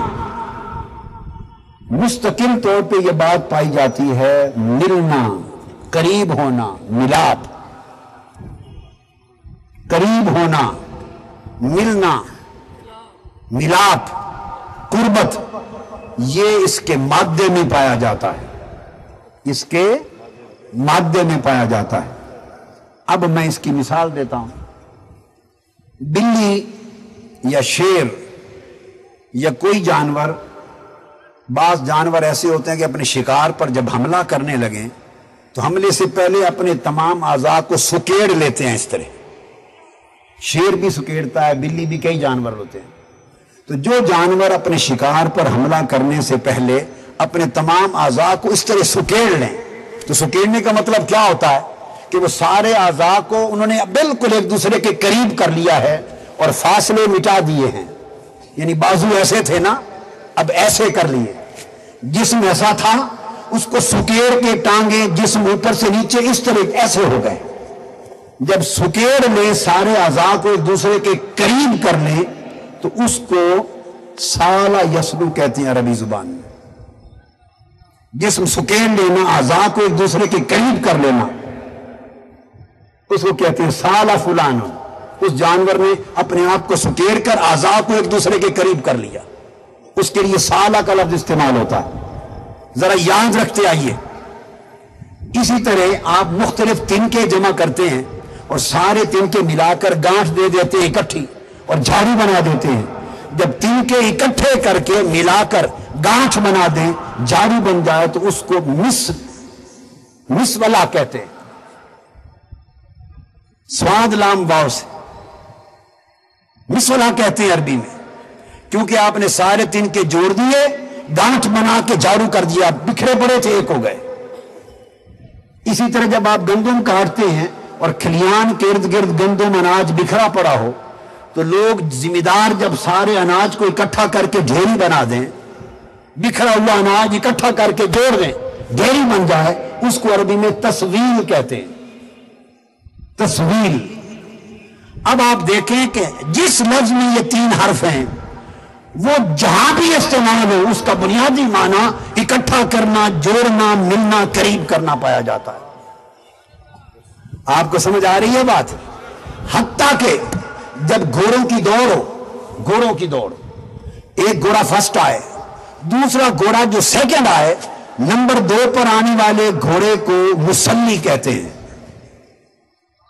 مستقل طور پہ یہ بات پائی جاتی ہے، ملنا، قریب ہونا، ملاپ، قریب ہونا، ملنا، ملاپ، قربت، یہ اس کے مادے میں پایا جاتا ہے، اس کے مادے میں پایا جاتا ہے۔ اب میں اس کی مثال دیتا ہوں۔ بلی یا شیر یا کوئی جانور، بعض جانور ایسے ہوتے ہیں کہ اپنے شکار پر جب حملہ کرنے لگیں تو حملے سے پہلے اپنے تمام اعضاء کو سکیڑ لیتے ہیں۔ اس طرح شیر بھی سکیڑتا ہے، بلی بھی، کئی جانور ہوتے ہیں۔ تو جو جانور اپنے شکار پر حملہ کرنے سے پہلے اپنے تمام اعضاء کو اس طرح سکیڑ لیں، تو سکیڑنے کا مطلب کیا ہوتا ہے کہ وہ سارے اعضاء کو انہوں نے بالکل ایک دوسرے کے قریب کر لیا ہے اور فاصلے مٹا دیے ہیں۔ یعنی بازو ایسے تھے نا، اب ایسے کر لیے، جسم ایسا تھا اس کو سکیڑ کے ٹانگیں جسم اوپر سے نیچے اس طرح ایسے ہو گئے۔ جب سکیڑ لیں، سارے اعضاء کو ایک دوسرے کے قریب کر لیں، تو اس کو سالہ یسلو کہتے ہیں عربی زبان میں۔ جسم سکیڑ لینا، اعضاء کو ایک دوسرے کے قریب کر لینا، اس کو کہتے ہیں سالہ فلان۔ اس جانور نے اپنے آپ کو سکیڑ کر اعضاء کو ایک دوسرے کے قریب کر لیا، اس کے لیے سالہ کا لفظ استعمال ہوتا ہے۔ ذرا یاد رکھتے آئیے۔ اسی طرح آپ مختلف تنکے جمع کرتے ہیں اور سارے تنکے ملا کر گانٹھ دے دیتے ہیں اکٹھی اور جھاڑو بنا دیتے ہیں۔ جب تنکے اکٹھے کر کے ملا کر گانٹھ بنا دیں، جھاڑو بن جائے، تو اس کو مسولا کہتے ہیں، سواد لام واو سے مسولا کہتے ہیں عربی میں، کیونکہ آپ نے سارے تنکے جوڑ دیے، گانٹھ بنا کے جھاڑو کر دیا، بکھرے پڑے تھے ایک ہو گئے۔ اسی طرح جب آپ گندم کاٹتے ہیں اور کھلیان کے ارد گرد گندم اناج بکھرا پڑا ہو، تو لوگ ذمہ دار جب سارے اناج کو اکٹھا کر کے ڈھیری بنا دیں، بکھرا ہوا اناج اکٹھا کر کے جوڑ دیں، ڈھیری بن جائے، اس کو عربی میں تسویل کہتے ہیں، تسویل۔ اب آپ دیکھیں کہ جس لفظ میں یہ 3 حرف ہیں، وہ جہاں بھی استعمال ہو، اس کا بنیادی معنی اکٹھا کرنا، جوڑنا، ملنا، قریب کرنا پایا جاتا ہے۔ آپ کو سمجھ آ رہی ہے بات؟ حتیٰ کہ جب گھوڑوں کی دوڑ ہو، گھوڑوں کی دوڑ، ایک گھوڑا فرسٹ آئے، دوسرا گھوڑا جو سیکنڈ آئے، نمبر 2 پر آنے والے گھوڑے کو مسلی کہتے ہیں۔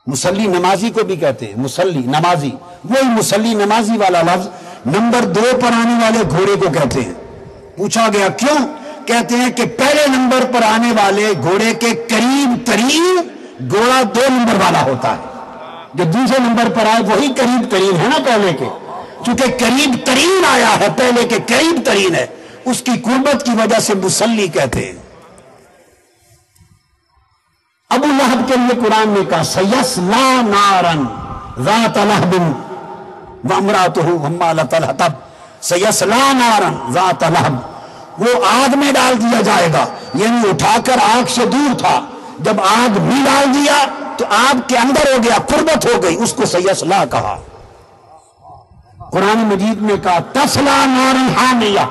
مسلی نمازی کو بھی کہتے ہیں، مسلی نمازی، وہی مسلی نمازی والا لفظ نمبر 2 پر آنے والے گھوڑے کو کہتے ہیں۔ پوچھا گیا کیوں؟ کہتے ہیں کہ پہلے نمبر پر آنے والے گھوڑے کے قریب ترین گھوڑا 2 نمبر والا ہوتا ہے، جو دوسرے نمبر پر آئے وہی قریب ترین ہے نا پہلے کے، چونکہ قریب ترین آیا ہے، پہلے کے قریب ترین ہے، اس کی قربت کی وجہ سے مسلی کہتے ہیں۔ آیات کے لیے قرآن نے کہا سیصلا نارن ذات لہب وامرأتہ حمالۃ الحطب، سیصلا نارن ذات لہب، وہ آگ میں ڈال دیا جائے گا، یعنی اٹھا کر آگ سے دور تھا، جب آگ میں ڈال دیا تو آگ کے اندر ہو گیا، قربت ہو گئی، اس کو سیصلا کہا۔ قرآن مجید میں کہا تسلا نارن حامیہ،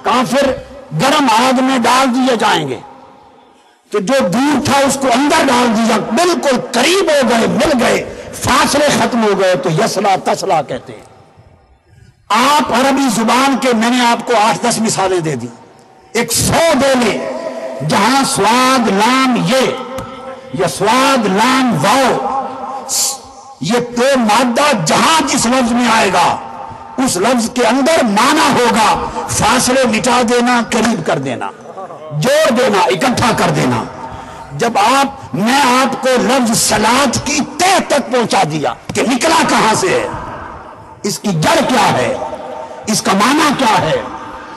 کافر گرم آگ میں ڈال دیے جائیں گے، تو جو دور تھا اس کو اندر ڈال دیا، بالکل قریب ہو گئے، مل گئے، فاصلے ختم ہو گئے، تو یسلا تسلا کہتے ہیں۔ آپ عربی زبان کے میں نے آپ کو 8-10 مثالیں دے دی، ایک 100 دے لیں جہاں سواد لام یہ یا سواد لام واو، یہ دو مادہ جہاں جس لفظ میں آئے گا اس لفظ کے اندر معنی ہوگا فاصلے مٹا دینا، قریب کر دینا، جوڑ دینا، اکٹھا کر دینا۔ جب میں آپ کو لفظ صلاۃ کی تہ تک پہنچا دیا کہ نکلا کہاں سے ہے، اس کی جڑ کیا ہے، اس کا معنی کیا ہے،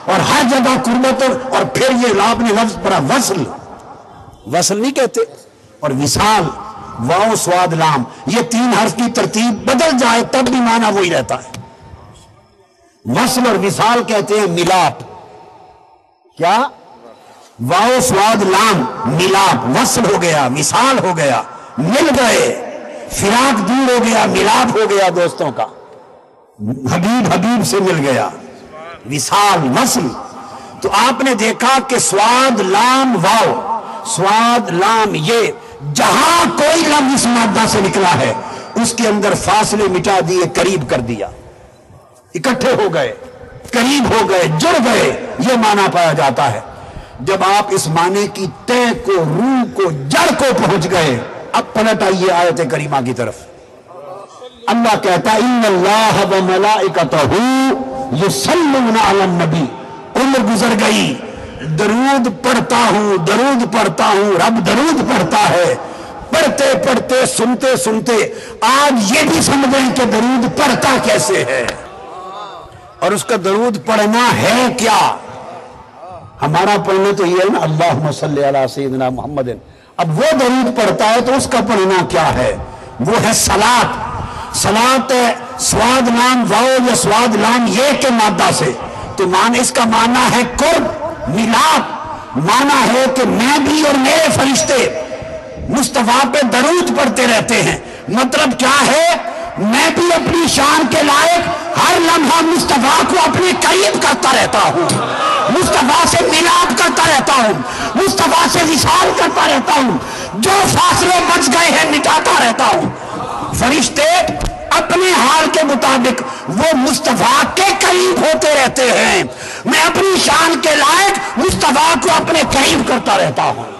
اور ہر جگہ قربت، اور پھر یہ آپ نے لفظ پڑھا وصل نہیں کہتے، اور وصال، واو سواد لام، یہ 3 حرف کی ترتیب بدل جائے تب بھی معنی وہی رہتا ہے۔ وصل اور وصال کہتے ہیں ملاپ، کیا؟ واو سواد لام ملاپ، وصل ہو گیا، وصال ہو گیا، مل گئے، فراق دور ہو گیا، ملاپ ہو گیا دوستوں کا، حبیب سے مل گیا، وصال وصل۔ تو آپ نے دیکھا کہ سواد لام واو، سواد لام یہ، جہاں کوئی لفظ اس مادہ سے نکلا ہے اس کے اندر فاصلے مٹا دیے، قریب کر دیا، اکٹھے ہو گئے، قریب ہو گئے، جڑ گئے، یہ معنی پایا جاتا ہے۔ جب آپ اس معنی کی تہ کو، روح کو، جڑ کو پہنچ گئے، اب پلٹ آئیے آیت کریمہ کی طرف۔ اللہ کہتا ہے ان اللہ وملائکتہ یصلون علی النبی، عمر گزر گئی، درود پڑھتا ہوں، رب درود پڑھتا ہے، پڑھتے پڑھتے، سنتے سنتے آج یہ بھی سمجھیں کہ درود پڑھتا کیسے ہے، اور اس کا درود پڑھنا ہے کیا۔ ہمارا پڑھنے تو یہ ہے نا اللہم صلی علی سیدنا محمد، اب وہ درود پڑھتا ہے تو اس کا پڑھنا کیا ہے، وہ ہے صلاۃ۔ صلاۃ سواد لام واو یا سواد لام یہ کے مادہ سے، تو اس کا معنی ہے قرب، ملاپ، معنی ہے کہ میں بھی اور میرے فرشتے مصطفیٰ پہ درود پڑھتے رہتے ہیں۔ مطلب کیا ہے، میں بھی اپنی شان کے لائق ہر لمحہ مصطفیٰ کو اپنے قریب کرتا رہتا ہوں، مصطفیٰ سے ملاپ کرتا رہتا ہوں، مصطفیٰ سے وصال کرتا رہتا ہوں، جو فاصلے بچ گئے ہیں مٹاتا رہتا ہوں۔ فرشتے اپنے حال کے مطابق وہ مصطفیٰ کے قریب ہوتے رہتے ہیں، میں اپنی شان کے لائق مصطفیٰ کو اپنے قریب کرتا رہتا ہوں۔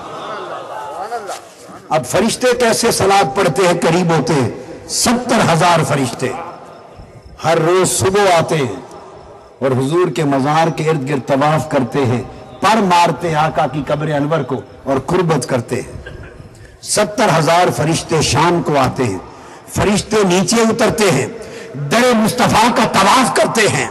اب فرشتے کیسے صلاۃ پڑھتے ہیں، قریب ہوتے ہیں؟ 70,000 فرشتے ہر روز صبح آتے ہیں اور حضور کے مزار کے ارد گرد طواف کرتے ہیں، پر مارتے ہیں آقا کی قبر انور کو اور قربت کرتے ہیں۔ 70,000 فرشتے شام کو آتے ہیں، فرشتے نیچے اترتے ہیں، در مصطفیٰ کا طواف کرتے ہیں،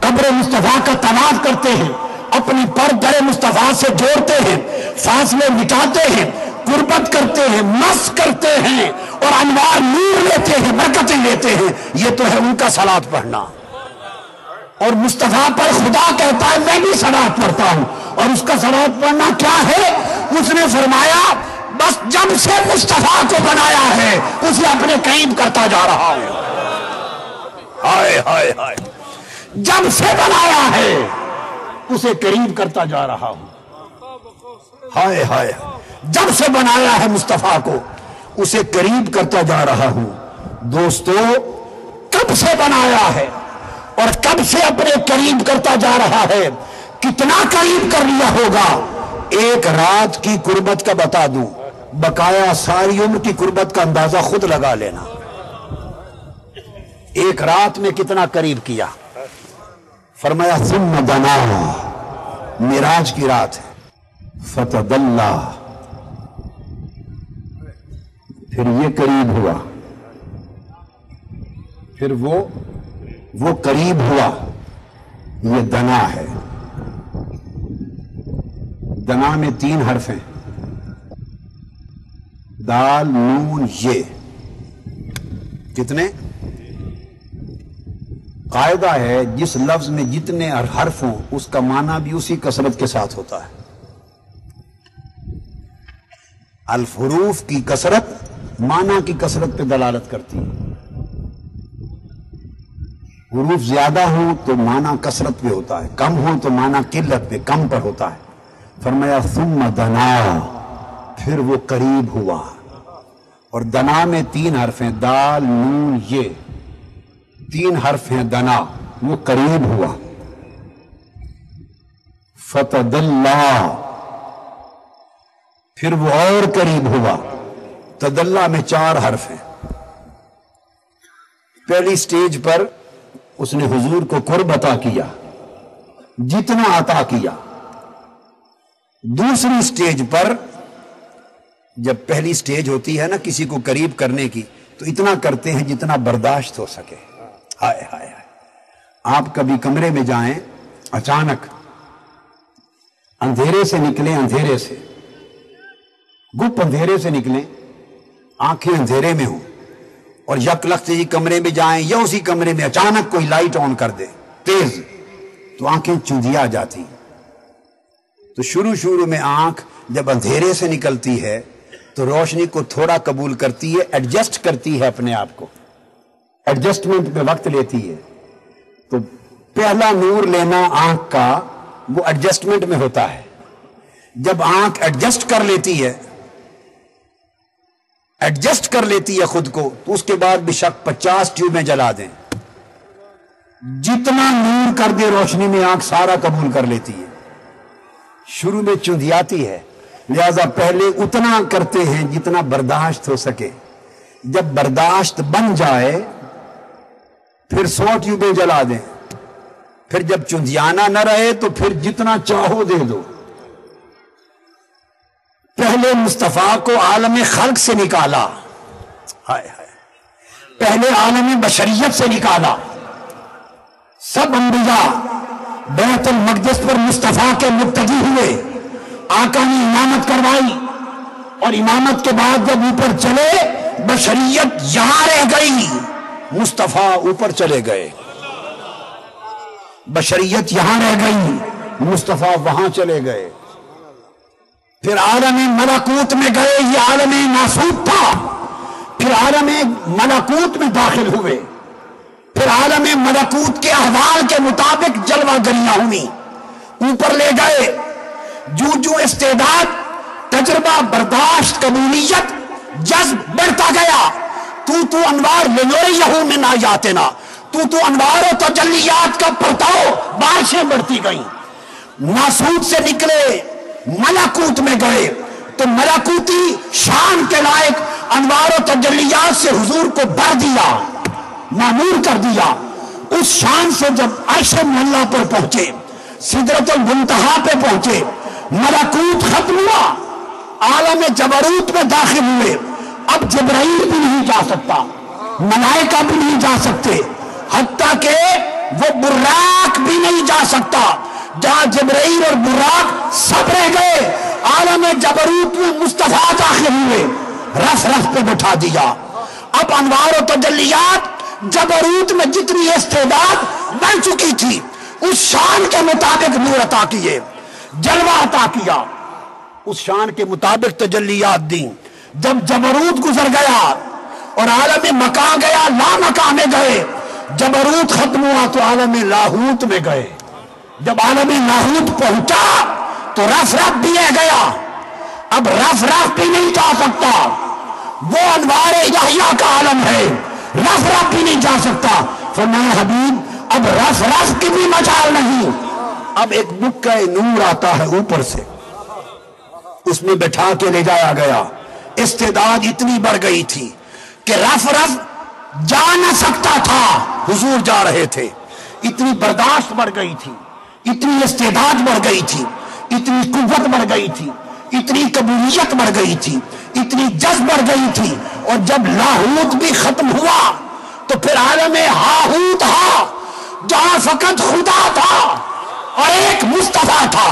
قبر مصطفیٰ کا طواف کرتے ہیں، اپنی پر در مصطفیٰ سے جوڑتے ہیں، فاصلے مٹاتے ہیں، قربت کرتے ہیں، مس کرتے ہیں، اور انوار نور لیتے ہیں، برکتیں لیتے ہیں۔ یہ تو ہے ان کا صلاۃ پڑھنا۔ اور مصطفیٰ پر خدا کہتا ہے میں بھی صلاۃ پڑھتا ہوں، اور اس کا صلاۃ پڑھنا کیا ہے؟ اس نے فرمایا بس جب سے مصطفیٰ کو بنایا ہے اسے اپنے قریب کرتا جا رہا ہوں۔ ہائے ہائے ہائے، جب سے بنایا ہے اسے قریب کرتا جا رہا ہوں۔ ہائے ہائے، جب سے بنایا ہے مصطفیٰ کو اسے قریب کرتا جا رہا ہوں۔ دوستو، کب سے بنایا ہے اور کب سے اپنے قریب کرتا جا رہا ہے؟ کتنا قریب کر لیا ہوگا؟ ایک رات کی قربت کا بتا دوں، بقایا ساری عمر کی قربت کا اندازہ خود لگا لینا۔ ایک رات میں کتنا قریب کیا؟ فرمایا ثم دنا، معراج کی رات ہے، فتدلی، پھر یہ قریب ہوا، پھر وہ قریب ہوا، یہ دنا ہے۔ دنا میں 3 حرف ہیں، دال نون یہ کتنے؟ قاعدہ ہے جس لفظ میں جتنے حرف ہوں اس کا معنی بھی اسی کثرت کے ساتھ ہوتا ہے. الحروف کی کثرت معنی کی کثرت پہ دلالت کرتی ہے. حروف زیادہ ہوں تو معنی کثرت پہ ہوتا ہے، کم ہوں تو معنی قلت پہ کم پر ہوتا ہے. فرمایا ثم دنا، پھر وہ قریب ہوا. اور دنا میں 3 حرف ہیں، دال نون یہ 3 حرف ہیں. دنا وہ قریب ہوا. فتدلا، پھر وہ اور قریب ہوا. تدلا میں 4 حرف ہیں. پہلی سٹیج پر اس نے حضور کو قرب عطا کیا، جتنا عطا کیا. دوسری سٹیج پر، جب پہلی سٹیج ہوتی ہے نا کسی کو قریب کرنے کی، تو اتنا کرتے ہیں جتنا برداشت ہو سکے. ہائے ہائے ہائے، آپ کبھی کمرے میں جائیں، اچانک اندھیرے سے نکلیں، اندھیرے سے گپ اندھیرے سے نکلیں، آنکھیں اندھیرے میں ہوں، اور یک لخت جی کمرے میں جائیں یا اسی کمرے میں اچانک کوئی لائٹ آن کر دے تیز، تو آنکھیں چندیا جاتی. تو شروع میں آنکھ جب اندھیرے سے نکلتی ہے تو روشنی کو تھوڑا قبول کرتی ہے، ایڈجسٹ کرتی ہے اپنے آپ کو، ایڈجسٹمنٹ پہ وقت لیتی ہے. تو پہلا نور لینا آنکھ کا وہ ایڈجسٹمنٹ میں ہوتا ہے. جب آنکھ ایڈجسٹ کر لیتی ہے خود کو، تو اس کے بعد بے شک 50 ٹیوبیں جلا دیں، جتنا نور کر دے روشنی میں آنکھ سارا قبول کر لیتی ہے. شروع میں چندیاتی ہے، لہذا پہلے اتنا کرتے ہیں جتنا برداشت ہو سکے. جب برداشت بن جائے پھر 100 ٹیوبیں جلا دیں. پھر جب چندیانا نہ رہے تو پھر جتنا چاہو دے دو. پہلے مصطفیٰ کو عالم خلق سے نکالا، پہلے عالم بشریت سے نکالا. سب انبیاء بیت المقدس پر مصطفیٰ کے مقتدی ہوئے. آقا نے امامت کروائی، اور امامت کے بعد جب اوپر چلے بشریت یہاں رہ گئی، مصطفیٰ اوپر چلے گئے. بشریت یہاں رہ گئی، مصطفیٰ وہاں چلے گئے. پھر عالم ملکوت میں گئے، یہ عالم ناسوت تھا. پھر عالم ملکوت میں داخل ہوئے. پھر عالم ملکوت کے احوال کے مطابق جلوہ گریاں ہوئی، اوپر لے گئے. جو استعداد، تجربہ، برداشت، قبولیت، جذب بڑھتا گیا. تو انوار لنوریہ من آیاتنا، تو انوار و تجلیات کا پرتاؤ، بارشیں بڑھتی گئیں. ناسوت سے نکلے، ملکوت میں گئے، تو ملکوتی شان کے لائق انوار و تجلیات سے حضور کو بھر دیا، معمور کر دیا. اس شان سے جب عرش معلیٰ پر پہنچے، سدرۃ المنتہا پہ پہنچے، ملکوت ختم ہوا، عالم جبروت میں داخل ہوئے. اب جبرائیل بھی نہیں جا سکتا، ملائکہ بھی نہیں جا سکتے، حتیٰ کہ وہ براق بھی نہیں جا سکتا. جہاں جبرائیل اور براق سب رہ گئے، عالم جبروت میں مصطفیٰ داخل ہوئے، رف پہ بٹھا دیا. اب انوار و تجلیات جبروت میں جتنی استعداد بن چکی تھی، اس شان کے مطابق نور عطا کیے، جلوہ عطا کیا، اس شان کے مطابق تجلیات دیں. جب جبروت گزر گیا اور عالم مکاں گیا، لا مکاں میں گئے، جبروت ختم ہوا تو عالم لاہوت میں گئے. جب عالم لاہوت پہنچا تو رف بھی رہ گیا. اب رف بھی نہیں جا سکتا، وہ انوار یحییٰ کا عالم ہے، رف بھی نہیں جا سکتا. فرمایا حبیب اب رف کی بھی مجال نہیں. اب ایک مکہ نور آتا ہے اوپر سے، اس میں بٹھا کے لے جایا گیا. استعداد اتنی بڑھ گئی تھی کہ رف جا نہ سکتا تھا، حضور جا رہے تھے. اتنی برداشت بڑھ گئی تھی، اتنی استعداد بڑھ گئی تھی، اتنی قوت بڑھ گئی تھی، اتنی قبولیت بڑھ گئی تھی، اتنی جذب بڑھ گئی تھی. اور جب لاہوت بھی ختم ہوا تو پھر عالم ہاہوت تھا، جہاں فقط خدا تھا اور ایک مصطفیٰ تھا.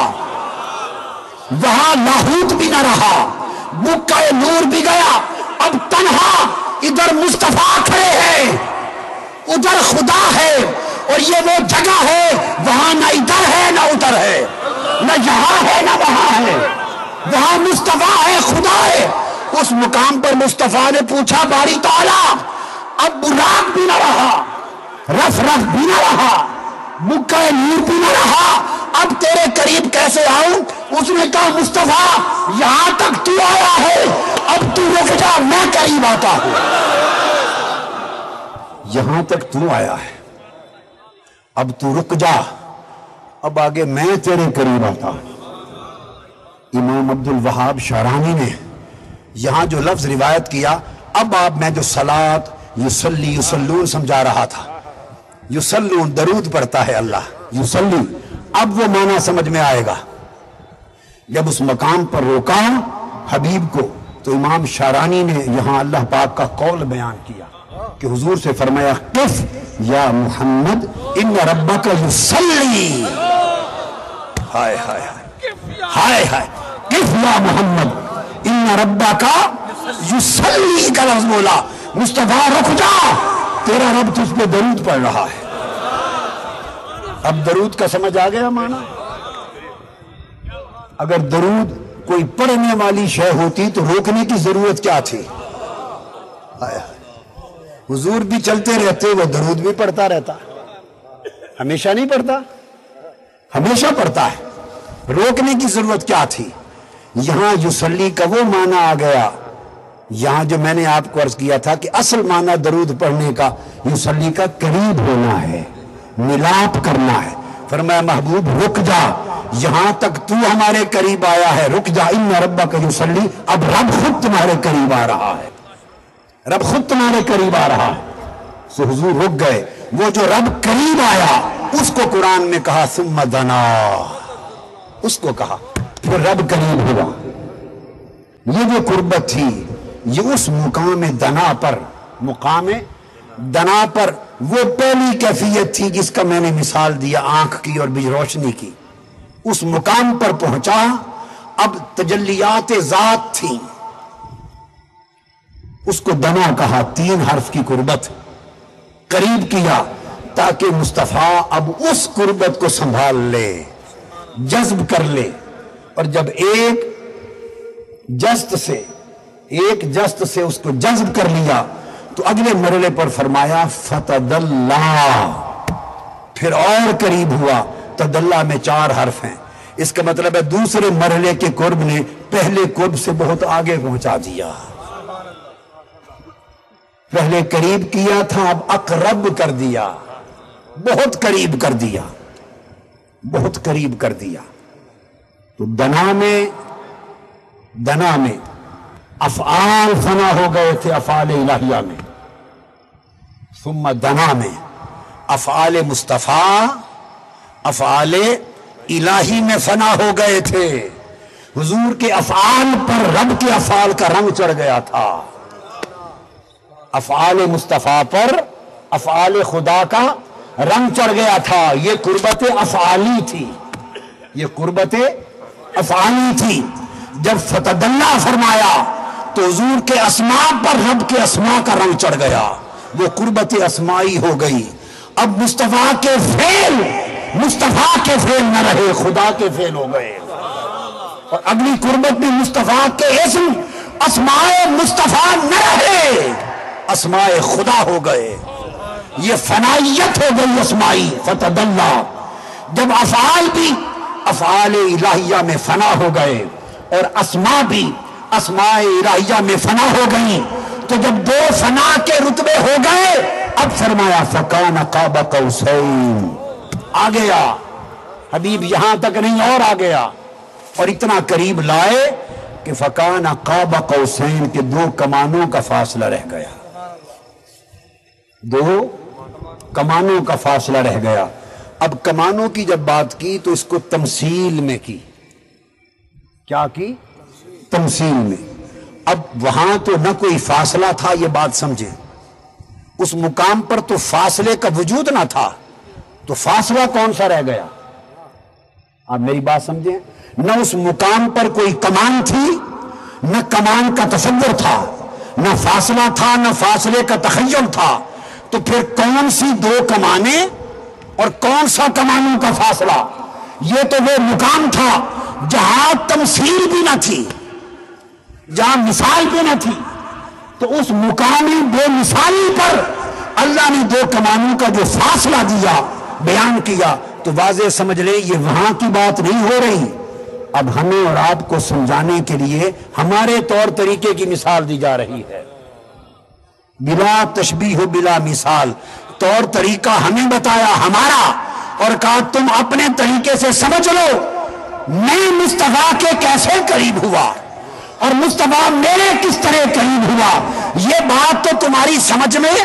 وہاں لاہوت بھی نہ رہا، مکہ نور بھی گیا، اب تنہا ادھر مصطفیٰ کھڑے ہیں، ادھر خدا ہے، اور یہ وہ جگہ ہے وہاں نہ ادھر ہے نہ ادھر ہے، نہ یہاں ہے نہ وہاں ہے، وہاں مصطفیٰ ہے، خدا ہے۔ اس مقام پر مصطفیٰ نے پوچھا باری تعالیٰ اب براق بھی نہ رہا، رف رف بھی نہ رہا، مکہ نور بھی نہ رہا، اب تیرے قریب کیسے آؤں؟ اس نے کہا مصطفیٰ یہاں تک تو آیا ہے، اب تو رک جا، میں قریب آتا ہوں۔ یہاں تک تو آیا ہے، اب تو رک جا، اب آگے میں تیرے قریب آتا ہوں۔ امام عبد الوہاب شعرانی نے یہاں جو لفظ روایت کیا، اب آپ میں جو صلاۃ یصلی یصلون سمجھا رہا تھا، یصلون درود پڑھتا ہے اللہ، یصلی، اب وہ معنی سمجھ میں آئے گا۔ جب اس مقام پر روکا حبیب کو تو امام شعرانی نے یہاں اللہ پاک کا قول بیان کیا کہ حضور سے فرمایا قف یا محمد ان ربک یصلی، ہائے ہائے ہائے ہائے، قف یا محمد ان ربک یصلی کا لفظ بولا، مصطفیٰ رک جا، تیرا رب تجھ پہ درود پڑھ رہا ہے۔ اب درود کا سمجھ آ گیا معنی؟ اگر درود کوئی پڑھنے والی شے ہوتی تو روکنے کی ضرورت کیا تھی؟ حضور بھی چلتے رہتے، وہ درود بھی پڑھتا رہتا، ہمیشہ نہیں پڑھتا، ہمیشہ پڑھتا ہے، روکنے کی ضرورت کیا تھی؟ یہاں یصلی کا وہ معنی آ گیا، یہاں جو میں نے آپ کو عرض کیا تھا کہ اصل معنی درود پڑھنے کا یصلی کا قریب ہونا ہے، ملاپ کرنا ہے۔ فرمایا محبوب رک جا، یہاں تک تو ہمارے قریب آیا ہے، رک جا، ان ربک یصلی، اب رب خود تمہارے قریب آ رہا ہے، رب خود تمہارے قریب آ رہا ہے۔ سو حضور رک گئے، وہ جو رب قریب آیا اس کو قرآن میں کہا ثم دنا، اس کو کہا پھر رب قریب ہوا۔ یہ جو قربت تھی یہ اس مقام دنا پر، مقام دنا پر وہ پہلی کیفیت تھی جس کا میں نے مثال دیا آنکھ کی اور روشنی کی، اس مقام پر پہنچا، اب تجلیات ذات تھی، اس کو دنا کہا، 3 حرف کی قربت، قریب کیا تاکہ مصطفیٰ اب اس قربت کو سنبھال لے، جذب کر لے، اور جب ایک جست سے اس کو جذب کر لیا تو اگلے مرحلے پر فرمایا فتدلا، پھر اور قریب ہوا۔ تدلا میں 4 حرف ہیں، اس کا مطلب ہے دوسرے مرحلے کے قرب نے پہلے قرب سے بہت آگے پہنچا دیا، پہلے قریب کیا تھا اب اقرب کر دیا، بہت قریب کر دیا، بہت قریب کر دیا۔ تو دنا میں افعال فنا ہو گئے تھے، افعال الہیہ میں، ثم دنا میں افعال مصطفیٰ، افعال الہی میں فنا ہو گئے تھے۔ حضور کے افعال پر رب کے افعال کا رنگ چڑھ گیا تھا، افعال مصطفیٰ پر افعال خدا کا رنگ چڑھ گیا تھا۔ یہ قربت افعالی تھی، یہ قربت افعالی تھی۔ جب فتدلا فرمایا تو حضور کے اسماء پر رب کے اسماء کا رنگ چڑھ گیا، وہ قربت اسمائی ہو گئی۔ اب مصطفیٰ کے فعل نہ رہے، خدا کے فعل ہو گئے، اور اگلی قربت میں مصطفیٰ کے اسم اسماء مصطفیٰ نہ رہے، اسماء خدا ہو گئے، یہ فنائیت ہو گئی اسمائی، فتدلا۔ جب افعال بھی افعال الہیہ میں فنا ہو گئے اور اسماء بھی اسماء الہیہ میں فنا ہو گئی، تو جب 2 فنا کے رتبے ہو گئے اب فرمایا فکان قاب قوسین، آ گیا حبیب، یہاں تک نہیں اور آ گیا، اور اتنا قریب لائے کہ فکان قاب قوسین کے 2 کمانوں کا فاصلہ رہ گیا، 2 کمانوں کا فاصلہ رہ گیا۔ اب کمانوں کی جب بات کی تو اس کو تمثیل میں کی، کیا کی؟ تمثیل میں۔ اب وہاں تو نہ کوئی فاصلہ تھا، یہ بات سمجھیں، اس مقام پر تو فاصلے کا وجود نہ تھا، تو فاصلہ کون سا رہ گیا؟ آپ میری بات سمجھیں، نہ اس مقام پر کوئی کمان تھی، نہ کمان کا تصور تھا، نہ فاصلہ تھا، نہ فاصلے کا تخیل تھا، تو پھر کون سی دو کمانیں اور کون سا کمانوں کا فاصلہ؟ یہ تو وہ مقام تھا جہاں تمثیل بھی نہ تھی، جہاں مثال بھی نہ تھی، تو اس مقامی بے مثالی پر اللہ نے دو کمانوں کا جو فاصلہ دیا، بیان کیا، تو واضح سمجھ لیں یہ وہاں کی بات نہیں ہو رہی، اب ہمیں اور آپ کو سمجھانے کے لیے ہمارے طور طریقے کی مثال دی جا رہی ہے، بلا تشبیہ بلا مثال، طور طریقہ ہمیں بتایا ہمارا، اور کہا تم اپنے طریقے سے سمجھ لو میں مصطفیٰ کے کیسے قریب ہوا اور مصطفیٰ میرے کس طرح قریب ہوا، یہ بات تو تمہاری سمجھ میں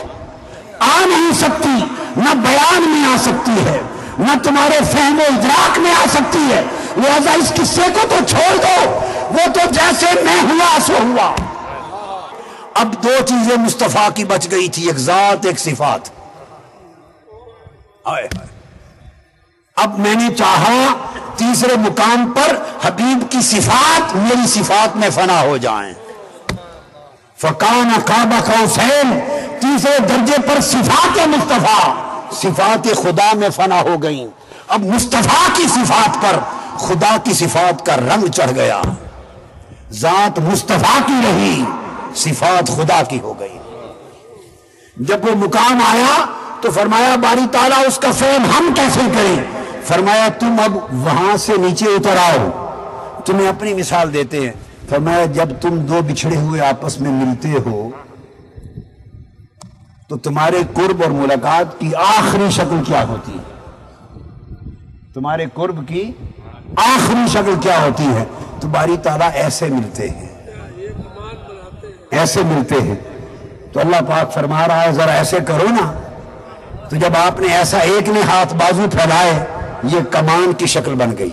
آ نہیں سکتی، نہ بیان میں آ سکتی ہے، نہ تمہارے فہم و ادراک میں آ سکتی ہے، لہذا اس قصے کو تو چھوڑ دو، وہ تو جیسے میں ہوا سو ہوا۔ اب دو چیزیں مصطفیٰ کی بچ گئی تھی، ایک ذات ایک صفات۔ اب میں نے چاہا تیسرے مقام پر حبیب کی صفات میری صفات میں فنا ہو جائیں، فکان قاب قوسین، تیسرے درجے پر صفات مصطفیٰ صفات خدا میں فنا ہو گئیں، اب مصطفیٰ کی صفات پر خدا کی صفات کا رنگ چڑھ گیا، ذات مصطفیٰ کی رہی، صفات خدا کی ہو گئی۔ جب وہ مقام آیا تو فرمایا باری تعالیٰ اس کا فہم ہم کیسے کریں؟ فرمایا تم اب وہاں سے نیچے اتر آؤ، تمہیں اپنی مثال دیتے ہیں۔ فرمایا جب تم دو بچھڑے ہوئے آپس میں ملتے ہو تو تمہارے قرب اور ملاقات کی آخری شکل کیا ہوتی ہے؟ تمہارے قرب کی آخری شکل کیا ہوتی ہے؟ تو باری تعالیٰ ایسے ملتے ہیں، ایسے ملتے ہیں۔ تو اللہ پاک فرما رہا ہے ذرا ایسے کرو نا، تو جب آپ نے ایسا ایک نے ہاتھ بازو پھیلائے یہ کمان کی شکل بن گئی،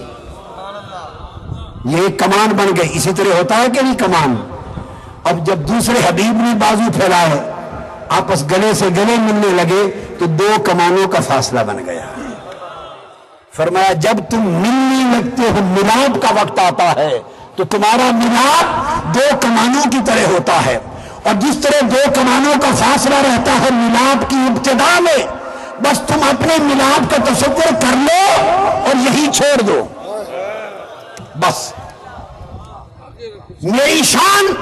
یہ ایک کمان بن گئی، اسی طرح ہوتا ہے کہ نہیں کمان؟ اب جب دوسرے حبیب نے بازو پھیلائے آپس گلے سے گلے ملنے لگے تو دو کمانوں کا فاصلہ بن گیا۔ فرمایا جب تم ملنے لگتے ہو، ملاپ کا وقت آتا ہے تو تمہارا ملاپ دو کمانوں کی طرح ہوتا ہے، اور جس طرح دو کمانوں کا فاصلہ رہتا ہے ملاپ کی ابتدا میں، بس تم اپنے ملاپ کا تصور کر لو اور یہی چھوڑ دو، بس میری شان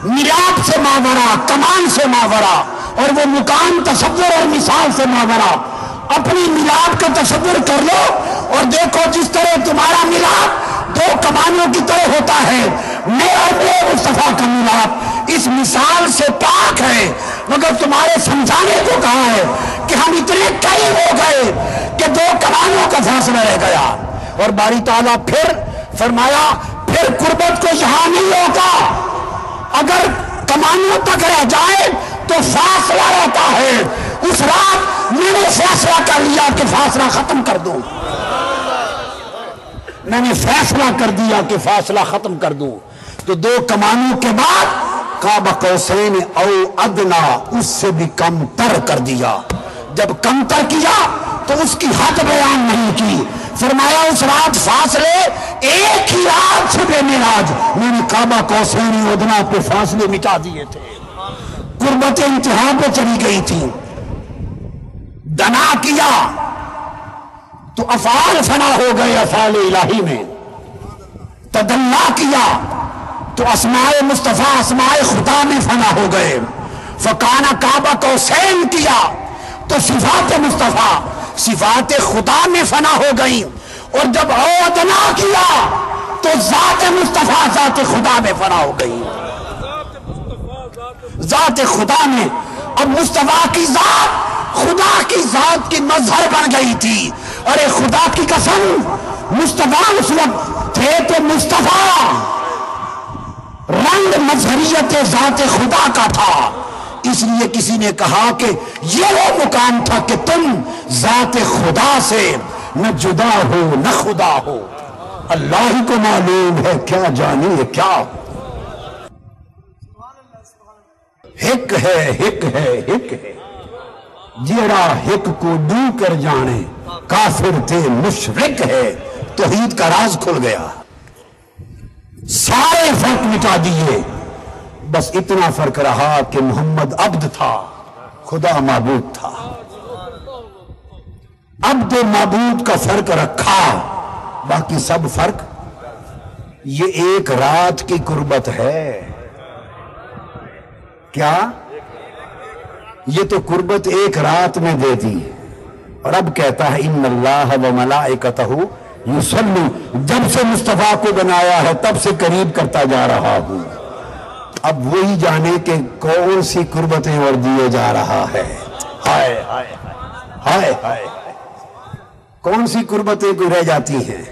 ملاپ سے ماورا، کمان سے ماورا، اور وہ مقام تصور اور مثال سے ماورا، اپنی ملاپ کا تصور کر لو اور دیکھو جس طرح تمہارا ملاپ دو کمانوں کی طرح ہوتا ہے، میں اور میرے مصطفیٰ کا ملاپ اس مثال سے پاک ہے، مگر تمہارے سمجھانے کو کہا ہے کہ ہم اتنے قریب ہو گئے کہ دو کمانوں کا فاصلہ رہ گیا۔ اور باری تعالیٰ پھر فرمایا پھر قربت کو یہاں نہیں ہوگا، اگر کمانوں تک رہ جائے تو فاصلہ رہتا ہے، اس رات میں نے فیصلہ کر لیا کہ فاصلہ ختم کر دوں، میں نے فیصلہ کر دیا کہ فاصلہ ختم کر دوں، تو دو کمانوں کے بعد قاب قوسین او ادنا، اس سے بھی کم تر کر دیا، جب کم تر کیا تو اس کی حد بیان نہیں کی، فرمایا اس رات فاصلے ایک ہی رات سے بے معراج میں نے قاب قوسین او ادنا پہ فاصلے مٹا دیے تھے، قربت انتہا پہ چلی گئی تھی، دنا کیا تو افعال فنا ہو گئے افعال الہی میں، تدلا کیا تو اسماء مصطفیٰ اسماء خدا میں فنا ہو گئے، فکانا کعبہ قوسین کیا تو صفات مصطفیٰ صفات خدا میں فنا ہو گئی، اور جب ادنا کیا تو ذات مصطفیٰ ذات خدا میں فنا ہو گئی، ذات خدا میں۔ اب مصطفیٰ کی ذات خدا کی ذات کی مظہر بن گئی تھی، ارے خدا کی قسم مصطفیٰ اس وقت تھے تو مصطفیٰ رنگ مظہریت ذات خدا کا تھا، اس لیے کسی نے کہا کہ یہ وہ مقام تھا کہ تم ذات خدا سے نہ جدا ہو نہ خدا ہو، اللہ ہی کو معلوم ہے کیا جانی کیا ہک ہے ہک ہے ہک ہے، جیڑا ہک کو ڈو کر جانے کافر تھے مشرک ہے، توحید کا راز کھل گیا۔ سارے فرق مٹا دیے، بس اتنا فرق رہا کہ محمد عبد تھا، خدا معبود تھا۔ عبد و معبود کا فرق رکھا، باقی سب فرق۔ یہ ایک رات کی قربت ہے، کیا یہ تو قربت ایک رات میں دے دی، اور اب کہتا ہے ان اللہ و ملائکتہ یصلون، جب سے مصطفیٰ کو بنایا ہے تب سے قریب کرتا جا رہا ہوں۔ اب وہی جانے کہ کون سی قربتیں اور دیے جا رہا ہے۔ ہائے ہائے ہائے ہائے، کون سی قربتیں کوئی رہ جاتی ہیں؟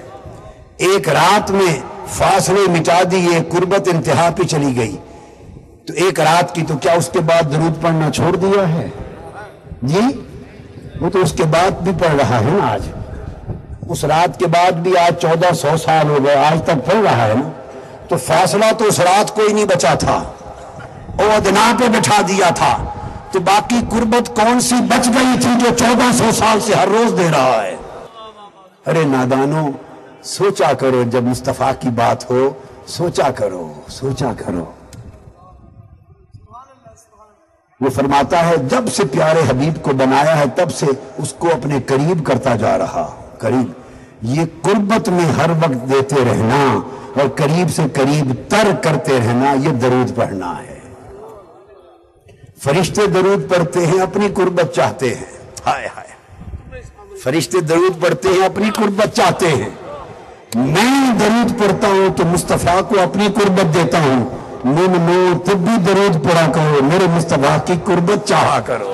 ایک رات میں فاصلے مٹا دیے، قربت انتہا پہ چلی گئی، تو ایک رات کی تو کیا اس کے بعد درود پڑھنا چھوڑ دیا ہے؟ جی وہ تو اس کے بعد بھی پڑھ رہا ہے نا، آج اس رات کے بعد بھی آج 1400 سال ہو گئے، آج تک پڑھ رہا ہے نا۔ تو فاصلہ تو اس رات کو ہی نہیں بچا تھا، او ادنا پہ بٹھا دیا تھا، تو باقی قربت کون سی بچ گئی تھی جو 1400 سال سے ہر روز دے رہا ہے؟ ارے نادانوں، سوچا کرو، جب مصطفیٰ کی بات ہو سوچا کرو، سوچا کرو۔ وہ فرماتا ہے جب سے پیارے حبیب کو بنایا ہے تب سے اس کو اپنے قریب کرتا جا رہا، قریب۔ یہ قربت میں ہر وقت دیتے رہنا اور قریب سے قریب تر کرتے رہنا، یہ درود پڑھنا ہے۔ فرشتے درود پڑھتے ہیں، اپنی قربت چاہتے ہیں۔ ہائے ہائے، فرشتے درود پڑھتے ہیں، اپنی قربت چاہتے ہیں۔ میں درود پڑھتا ہوں تو مصطفیٰ کو اپنی قربت دیتا ہوں، مومنو تب بھی درود پڑھا کرو، میرے مصطفیٰ کی قربت چاہا کرو۔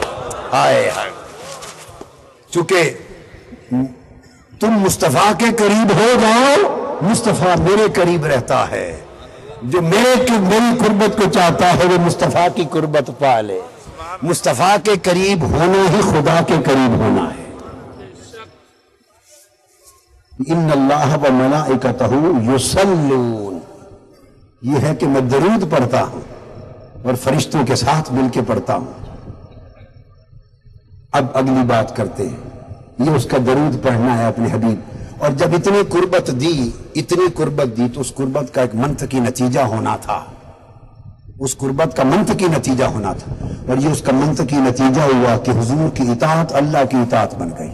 ہائے ہائے، چونکہ تم مصطفیٰ کے قریب ہو جاؤ، مصطفیٰ میرے قریب رہتا ہے۔ جو میری قربت کو چاہتا ہے وہ مصطفیٰ کی قربت پا لے۔ مصطفیٰ کے قریب ہونا ہی خدا کے قریب ہونا ہے۔ ان اللہ و ملائکتہ یصلون، یہ ہے کہ میں درود پڑھتا ہوں اور فرشتوں کے ساتھ مل کے پڑھتا ہوں۔ اب اگلی بات کرتے ہیں، یہ اس کا درود پڑھنا ہے اپنے حبیب۔ اور جب اتنی قربت دی تو اس قربت کا ایک منطقی نتیجہ ہونا تھا، اس قربت کا منطقی نتیجہ ہونا تھا، اور یہ اس کا منطقی نتیجہ ہوا کہ حضور کی اطاعت اللہ کی اطاعت بن گئی۔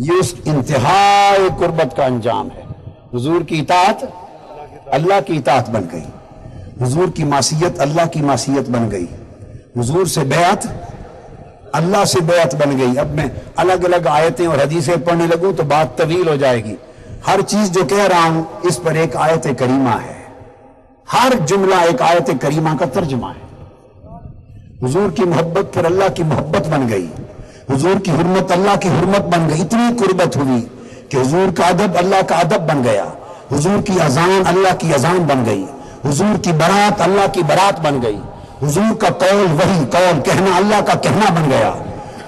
یہ اس انتہائی قربت کا انجام ہے، حضور کی اطاعت اللہ کی اطاعت بن گئی، حضور کی معصیت اللہ کی معصیت بن گئی، حضور سے بیعت اللہ سے بیعت بن گئی۔ اب میں الگ الگ آیتیں اور حدیثیں پڑھنے لگوں تو بات طویل ہو جائے گی، ہر چیز جو کہہ رہا ہوں اس پر ایک آیت کریمہ ہے، ہر جملہ ایک آیت کریمہ کا ترجمہ ہے۔ حضور کی محبت پر اللہ کی محبت بن گئی، حضور کی حرمت اللہ کی حرمت بن گئی، اتنی قربت ہوئی کہ حضور کا ادب اللہ کا ادب بن گیا، حضور کی اذان اللہ کی اذان بن گئی، حضور کی برات اللہ کی برات بن گئی، حضور کا قول وہی قول، کہنا اللہ کا کہنا بن گیا،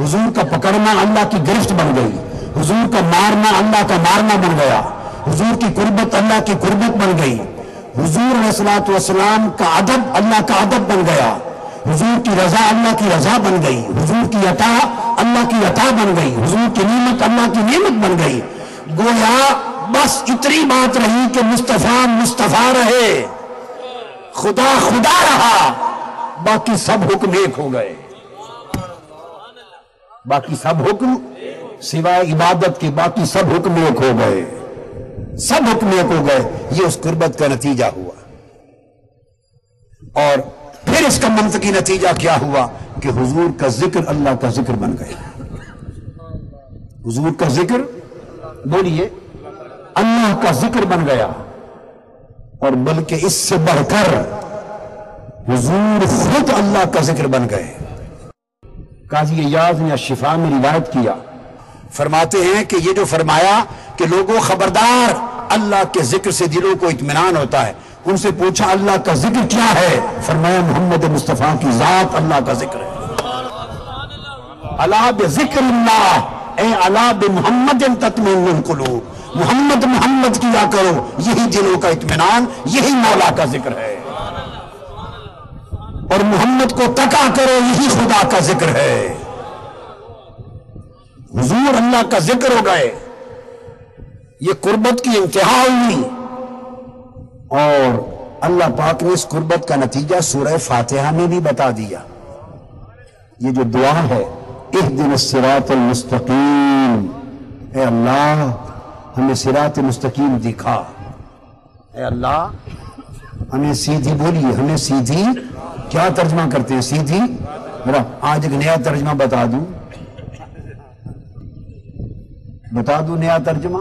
حضور کا پکڑنا اللہ کی گرفت بن گئی، حضور کا مارنا اللہ کا مارنا بن گیا، حضور کی قربت اللہ کی قربت بن گئی، حضور علیہ الصلوۃ والسلام کا ادب اللہ کا ادب بن گیا، حضور کی رضا اللہ کی رضا بن گئی، حضور کی عطا اللہ کی عطا بن گئی، حضور کی نعمت اللہ کی نعمت بن گئی۔ گویا بس اتنی بات رہی کہ مصطفیٰ مصطفیٰ رہے، خدا خدا رہا، باقی سب حکم ایک ہو گئے، باقی سب حکم سوائے عبادت کے باقی سب حکم ایک ہو گئے، سب حکم ایک ہو گئے۔ یہ اس قربت کا نتیجہ ہوا، اور پھر اس کا منطقی نتیجہ کیا ہوا کہ حضور کا ذکر اللہ کا ذکر بن گیا، حضور کا ذکر بولیے اللہ کا ذکر بن گیا، اور بلکہ اس سے بڑھ کر حضور خود اللہ کا ذکر بن گئے۔ قاضی ایاز نے الشفاء میں روایت کیا، فرماتے ہیں کہ یہ جو فرمایا کہ لوگوں خبردار، اللہ کے ذکر سے دلوں کو اطمینان ہوتا ہے۔ ان سے پوچھا اللہ کا ذکر کیا ہے؟ فرمایا محمد مصطفیٰ کی ذات اللہ کا ذکر ہے۔ الا بذکر اللہ اے الا بمحمد تطمئن القلوب، محمد محمد کیا کرو، یہی دلوں کا اطمینان، یہی مولا کا ذکر ہے، اور محمد کو تکا کرو، یہی خدا کا ذکر ہے۔ حضور اللہ کا ذکر ہو گئے، یہ قربت کی انتہا ہوئی، اور اللہ پاک نے اس قربت کا نتیجہ سورہ فاتحہ میں بھی بتا دیا. یہ جو دعا ہے اہدنا الصراط المستقیم، اے اللہ ہمیں صراط مستقیم دکھا، اے اللہ ہمیں سیدھی، بولیے ہمیں سیدھی. کیا ترجمہ کرتے ہیں سیدھی؟ آج ایک نیا ترجمہ بتا دوں نیا ترجمہ،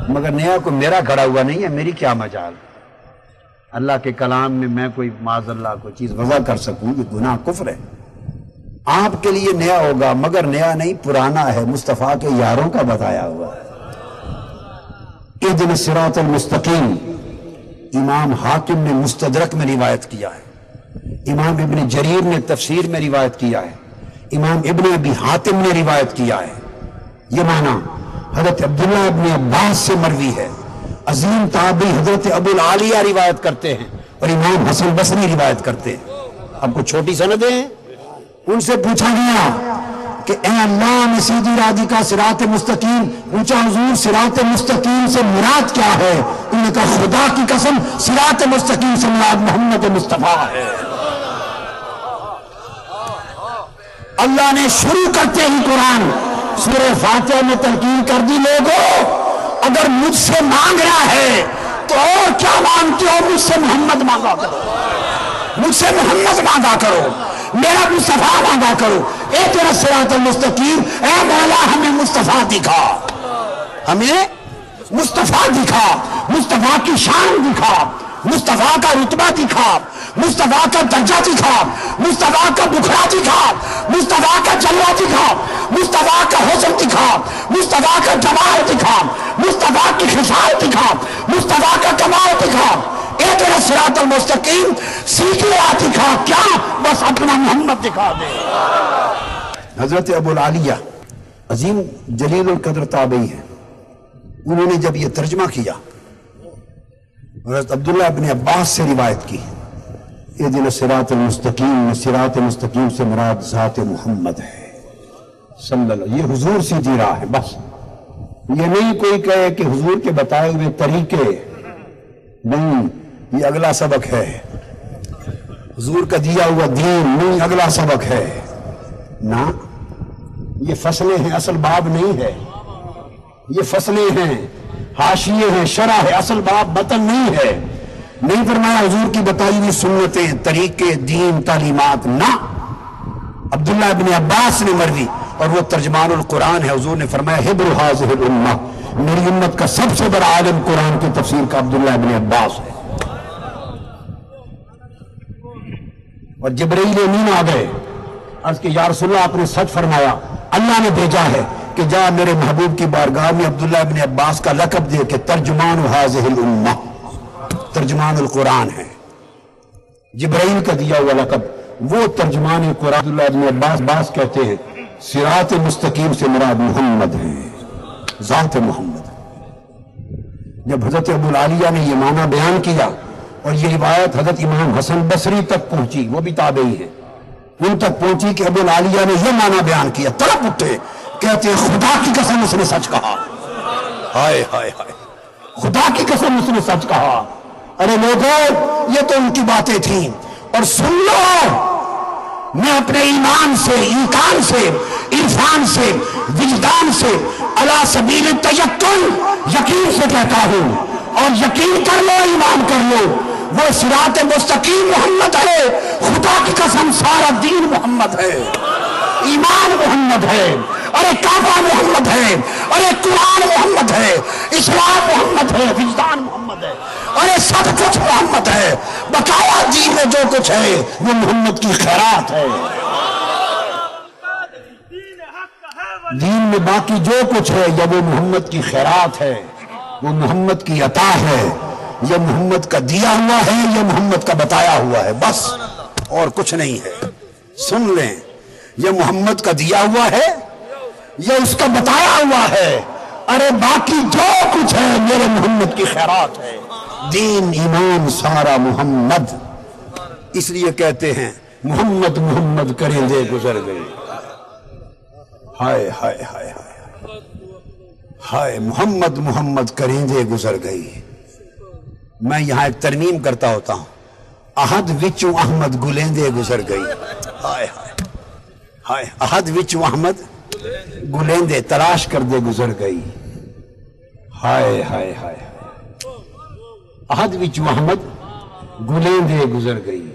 مگر نیا کو میرا کھڑا ہوا نہیں ہے، میری کیا مجال اللہ کے کلام میں میں کوئی معاذ اللہ کوئی چیز وضع کر سکوں، یہ گناہ کفر ہے. آپ کے لیے نیا ہوگا مگر نیا نہیں، پرانا ہے، مصطفیٰ کے یاروں کا بتایا ہوا ہے. اہدنا الصراط المستقیم امام حاکم نے مستدرک میں روایت کیا ہے، امام ابن جریر نے تفسیر میں روایت کیا ہے، امام ابن ابی حاتم نے روایت کیا ہے. یہ معنی حضرت عبداللہ ابن عباس سے مروی ہے. عظیم تابعی حضرت ابو العالیہ روایت کرتے ہیں اور امام حسن بصری روایت کرتے ہیں. اب کچھ چھوٹی سندیں ہیں، ان سے پوچھا گیا کہ اے اللہ ہمیں سیدھی راہ دکھا، صراط مستقیم. پوچھا حضور صراط مستقیم سے مراد کیا ہے؟ انہوں نے کہا خدا کی قسم صراط مستقیم سے مراد محمد مصطفیٰ ہے. اللہ نے شروع کرتے ہی قرآن سورہ فاتحہ میں تلقین کر دی، لوگوں اگر مجھ سے مانگ رہا ہے تو اور کیا مانگتے ہو؟ مجھ سے محمد مانگا کرو، مجھ سے محمد مانگا کرو، میرا مصطفیٰ مانگا کرو. اے تیرا صراط المستقیم، اے مولا ہمیں مصطفیٰ دکھا، ہمیں مصطفیٰ دکھا، مصطفیٰ کی شان دکھا، مصطفیٰ کا رتبہ دکھا، مصطفیٰ کا درجہ دکھا، مصطفیٰ کا بکھرا دکھا، مصطفیٰ کا جلوہ دکھا، مصطفیٰ کا حسن دکھا، مصطفیٰ کا جمال دکھا، مصطفیٰ کی خصال دکھا، مصطفیٰ کا کمال دکھا. اے تیرا صراط المستقیم سیدھی راہ دکھا، کیا بس اپنا محمد دکھا دے. حضرت ابو العالیہ عظیم جلیل القدر تابعی ہیں، انہوں نے جب یہ ترجمہ کیا حضرت عبداللہ ابن عباس سے روایت کی، اہدنا الصراط المستقیم، صراط مستقیم سے مراد ذات محمد ہے صلی اللہ. یہ حضور سیدھی راہ ہے، بس یہ نہیں کوئی کہے کہ حضور کے بتائے ہوئے طریقے نہیں، یہ اگلا سبق ہے. حضور کا دیا ہوا دین نہیں، اگلا سبق ہے نا. یہ فصلیں ہیں، اصل باب نہیں ہے. یہ فصلیں ہیں، حاشیے ہیں، شرح ہے، اصل باب متن نہیں ہے. نہیں فرمایا حضور کی بتائی ہوئی سنتیں، طریقے، دین، تعلیمات نہ. عبداللہ ابن عباس نے مروی اور وہ ترجمان القرآن ہے. حضور نے فرمایا حبر هذه الامہ، میری امت کا سب سے بڑا عالم قرآن کی تفسیر کا عبداللہ ابن عباس ہے. اور جبرائیل امین آ گئے، عرض کہ یا رسول اللہ آپ نے سچ فرمایا، اللہ نے بھیجا ہے کہ جا میرے محبوب کی بارگاہ میں عبداللہ ابن عباس کا لقب دے کہ ترجمان هذه الامہ، ترجمان القرآن ہے. جبرائیل کا دیا ہوا لقب، وہ ترجمان قرآن. عبداللہ ابن عباس کہتے ہیں صراط مستقیم سے مراد محمد ہے، ذات محمد. جب حضرت ابو العالیہ نے یہ معنی بیان کیا اور یہ روایت حضرت امام حسن بصری تک پہنچی، وہ بھی تابعی ہیں، ان تک پہنچی کہ ابو العالیہ نے یہ معنی بیان کیا، تڑپ اٹھے، کہتے ہیں خدا کی قسم اس نے سچ کہا. ہائے ہائے ہائے، خدا کی قسم اس نے سچ کہا. ارے لوگوں یہ تو ان کی باتیں تھیں. اور سن لو، میں اپنے ایمان سے، ایقان سے، عرفان سے، وجدان سے، علی سبیل التیقن یقین سے کہتا ہوں، اور یقین کر لو، ایمان کر لو، وہ صراط مستقیم محمد ہے. خدا کی قسم سارا دین محمد ہے، ایمان محمد ہے، ارے کعبہ محمد ہے، ارے قرآن محمد ہے، اسلام محمد ہے، وجدان محمد ہے، ارے سب کچھ محمد ہے. بقایا دین میں جو کچھ ہے وہ محمد کی خیرات ہے. دین میں باقی جو کچھ ہے یا وہ محمد کی خیرات ہے، وہ محمد کی عطا ہے، یا محمد کا دیا ہوا ہے یا محمد کا بتایا ہوا ہے، بس اور کچھ نہیں ہے. سن لیں، یہ محمد کا دیا ہوا ہے یا اس کا بتایا ہوا ہے. ارے باقی جو کچھ ہے میرے محمد کی خیرات ہے. دین ایمان سارا محمد. اس لیے کہتے ہیں محمد محمد کریں دے گزر گئی. ہائے ہائے ہائے ہائے ہائے، محمد محمد کریں دے گزر گئی. میں یہاں ایک ترمیم کرتا ہوتا ہوں، احد وچوں احمد گلیندے گزر گئی، ہائے ہائے ہائے، احد وچوں احمد گلیندے تلاش کر دے گزر گئی، ہائے ہائے ہائے، احد وچوں احمد گلیندے گزر گئی۔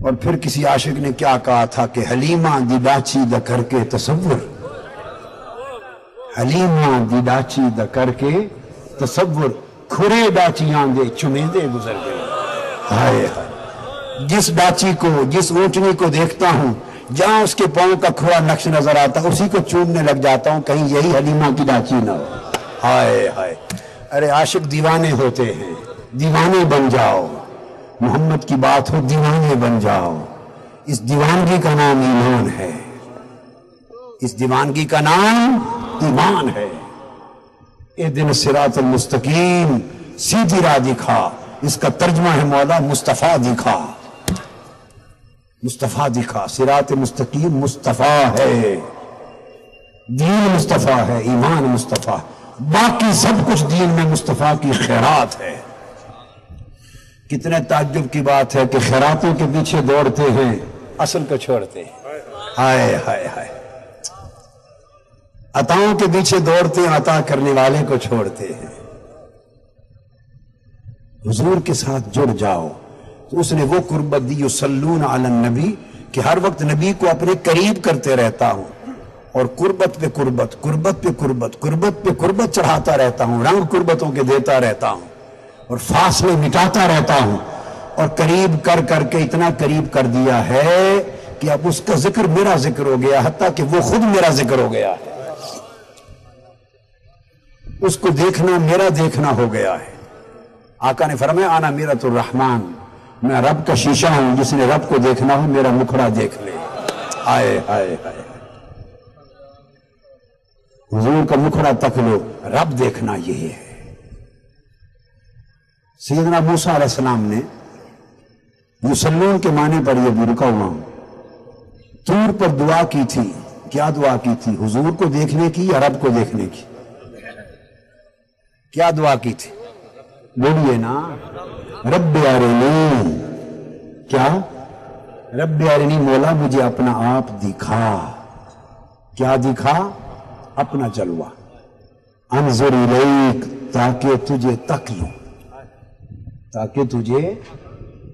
اور پھر کسی عاشق نے کیا کہا تھا کہ حلیمہ دی ڈاچی دا کر کے تصور، حلیمہ دی ڈاچی دا کر کے تصور، کھرے ڈاچیاں دے چمیندے گزر گئے، ہائے ہائے۔ جس ڈاچی کو، جس اونٹنی کو دیکھتا ہوں، جہاں اس کے پاؤں کا کھرا نقش نظر آتا اسی کو چومنے لگ جاتا ہوں، کہیں یہی حلیمہ کی ڈاچی نہ ہو، ہائے ہائے۔ ارے عاشق دیوانے ہوتے ہیں، دیوانے بن جاؤ، محمد کی بات ہو دیوانے بن جاؤ۔ اس دیوانگی کا نام ایمان ہے، اس دیوانگی کا نام ایمان ہے۔ اہدنا الصراط المستقیم، سیدھی راہ دکھا، اس کا ترجمہ ہے مولا مصطفیٰ دکھا، مصطفیٰ دکھا۔ صراط مستقیم مصطفیٰ ہے، دین مصطفیٰ ہے، ایمان مصطفیٰ، باقی سب کچھ دین میں مصطفیٰ کی خیرات ہے۔ کتنے تعجب کی بات ہے کہ خیراتوں کے پیچھے دوڑتے ہیں، اصل کو چھوڑتے ہیں، ہائے ہائے ہائے۔ عطاؤں کے پیچھے دوڑتے ہیں، عطا کرنے والے کو چھوڑتے ہیں۔ حضور کے ساتھ جڑ جاؤ تو اس نے وہ قربت دی، یصلون علی النبی، کہ ہر وقت نبی کو اپنے قریب کرتے رہتا ہوں، اور قربت پہ قربت، قربت پہ قربت، قربت پہ قربت چڑھاتا رہتا ہوں، رنگ قربتوں کے دیتا رہتا ہوں، اور فاصلے مٹاتا رہتا ہوں، اور قریب کر کر کے اتنا قریب کر دیا ہے کہ اب اس کا ذکر میرا ذکر ہو گیا، حتیٰ کہ وہ خود میرا ذکر ہو گیا ہے، اس کو دیکھنا میرا دیکھنا ہو گیا ہے۔ آقا نے فرمایا انا میرۃ الرحمن، میں رب کا شیشہ ہوں، جس نے رب کو دیکھنا ہو میرا مکھڑا دیکھ لے، آئے آئے آئے، حضور کا مکھڑا تک لو، رب دیکھنا یہی ہے۔ سیدنا موسیٰ علیہ السلام نے یصلون کے معنی پر یہ بھی رکا ہوا ہوں، طور پر دعا کی تھی، کیا دعا کی تھی؟ حضور کو دیکھنے کی یا رب کو دیکھنے کی؟ کیا دعا کی تھی؟ بولیے نا، رب ارنی، کیا؟ رب ارنی، مولا مجھے اپنا آپ دکھا، کیا دکھا؟ اپنا جلوہ، انظر الیک، تاکہ تجھے تک لوں، تاکہ تجھے،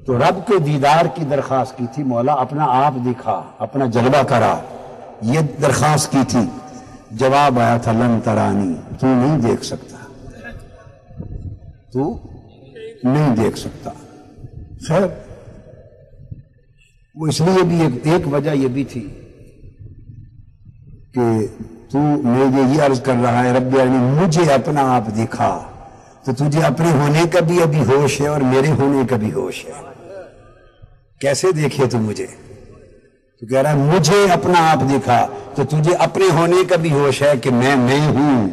تو رب کے دیدار کی درخواست کی تھی، مولا اپنا آپ دکھا، اپنا جلوہ کرا، یہ درخواست کی تھی۔ جواب آیا تھا لن ترانی، تو نہیں دیکھ سکتا، تو نہیں دیکھ سکتا۔ خیر، وہ اس لیے بھی ایک وجہ یہ بھی تھی کہ تو مجھے یہ عرض کر رہا ہے رب یعنی مجھے اپنا آپ دکھا، تو تجھے اپنے ہونے کا بھی ابھی ہوش ہے اور میرے ہونے کا بھی ہوش ہے، کیسے دیکھے تو مجھے؟ تو کہہ رہا ہے مجھے اپنا آپ دکھا، تو تجھے اپنے ہونے کا بھی ہوش ہے کہ میں ہوں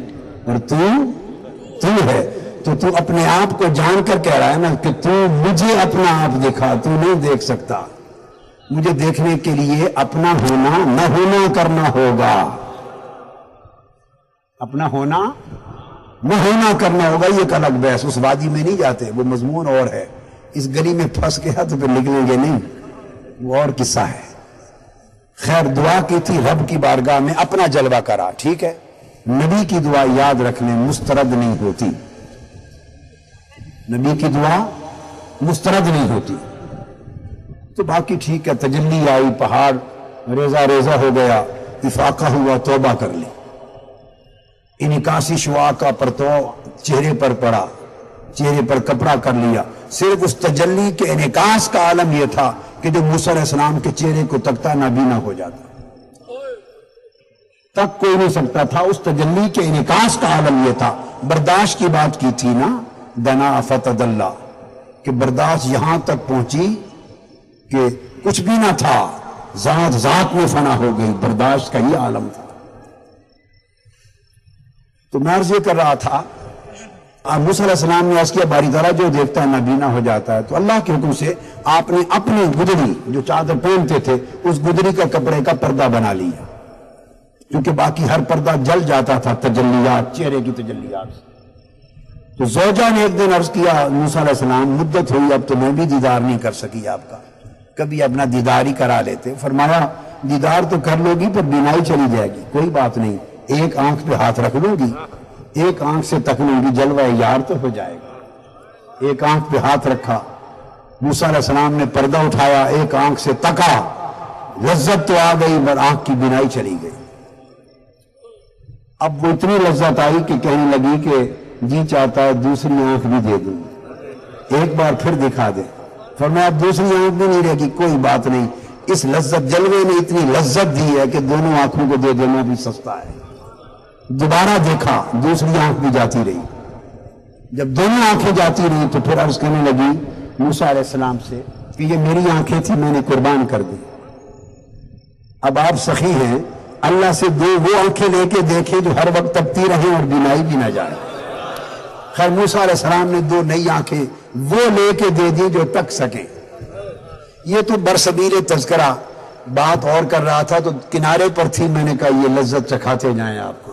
اور تو ہے، تو تو اپنے آپ کو جان کر کہہ رہا ہے نا کہ تو مجھے اپنا آپ دکھا، تو نہیں دیکھ سکتا، مجھے دیکھنے کے لیے اپنا ہونا نہ ہونا کرنا ہوگا، اپنا ہونا نہ ہونا کرنا ہوگا، یہ ایک الگ بحث، اس وادی میں نہیں جاتے، وہ مضمون اور ہے، اس گلی میں پھنس گیا تو پھر نکلیں گے نہیں، وہ اور قصہ ہے۔ خیر، دعا کی تھی رب کی بارگاہ میں، اپنا جلوہ کرا، ٹھیک ہے۔ نبی کی دعا یاد رکھ لیں مسترد نہیں ہوتی، نبی کی دعا مسترد نہیں ہوتی، تو باقی ٹھیک ہے، تجلی آئی، پہاڑ ریزہ ریزہ ہو گیا، افاقہ ہوا، توبہ کر لی، انعکاسی شعاع کا پرتو چہرے پر پڑا، چہرے پر کپڑا کر لیا، صرف اس تجلی کے انعکاس کا عالم یہ تھا کہ جو موسیٰ علیہ السلام کے چہرے کو تکتا نابینا ہو جاتا، تک کوئی نہیں سکتا تھا، اس تجلی کے انعکاس کا عالم یہ تھا۔ برداشت کی بات کی تھی نا، دنا فتدلہ، کہ برداشت یہاں تک پہنچی کہ کچھ بھی نہ تھا، ذات میں فنا ہو گئی، برداشت کا یہ عالم تھا۔ تو میں عرض یہ کر رہا تھا، موسیٰ علیہ السلام نے عرض کیا باری تعالیٰ جو دیکھتا ہے نابینا ہو جاتا ہے، تو اللہ کے حکم سے آپ نے اپنی گدڑی جو چادر پہنتے تھے اس گدڑی کا کپڑے کا پردہ بنا لیا، کیونکہ باقی ہر پردہ جل جاتا تھا تجلیات، چہرے کی تجلیات سے، تو زوجہ نے ایک دن عرض کیا موسیٰ علیہ السلام مدت ہوئی اب تو میں بھی دیدار نہیں کر سکی آپ کا، کبھی اپنا دیدار ہی کرا لیتے۔ فرمایا دیدار تو کر لو گی پر بینائی چلی جائے گی، کوئی بات نہیں، ایک آنکھ پہ ہاتھ رکھ لوں گی، ایک آنکھ سے تک لوں گی، جلوہ یار تو ہو جائے گا۔ ایک آنکھ پہ ہاتھ رکھا، موسیٰ علیہ السلام نے پردہ اٹھایا، ایک آنکھ سے تکا، لذت تو آ گئی پر آنکھ کی بینائی چلی گئی۔ اب وہ اتنی لذت آئی کہ کہنے لگی کہ جی چاہتا ہے دوسری آنکھ بھی دے دوں، ایک بار پھر دکھا دے۔ فرمایا اب دوسری آنکھ بھی نہیں رہے گی، کوئی بات نہیں، اس لذت جلوے نے اتنی لذت دی ہے کہ دونوں آنکھوں کو دے دینا بھی سستا ہے۔ دوبارہ دیکھا، دوسری آنکھ بھی جاتی رہی۔ جب دونوں آنکھیں جاتی رہی تو پھر عرض کرنے لگی موسیٰ علیہ السلام سے کہ یہ میری آنکھیں تھی، میں نے قربان کر دی، اب آپ سخی ہیں، اللہ سے دو وہ آنکھیں لے کے دیکھیں جو ہر وقت تپتی رہیں اور بینائی بھی نہ جائے۔ خیر موسیٰ علیہ السلام نے دو نئی آنکھیں وہ لے کے دے دی جو تک سکیں۔ یہ تو برسبیل تذکرہ بات اور کر رہا تھا تو کنارے پر تھی، میں نے کہا یہ لذت چکھاتے جائیں آپ کو۔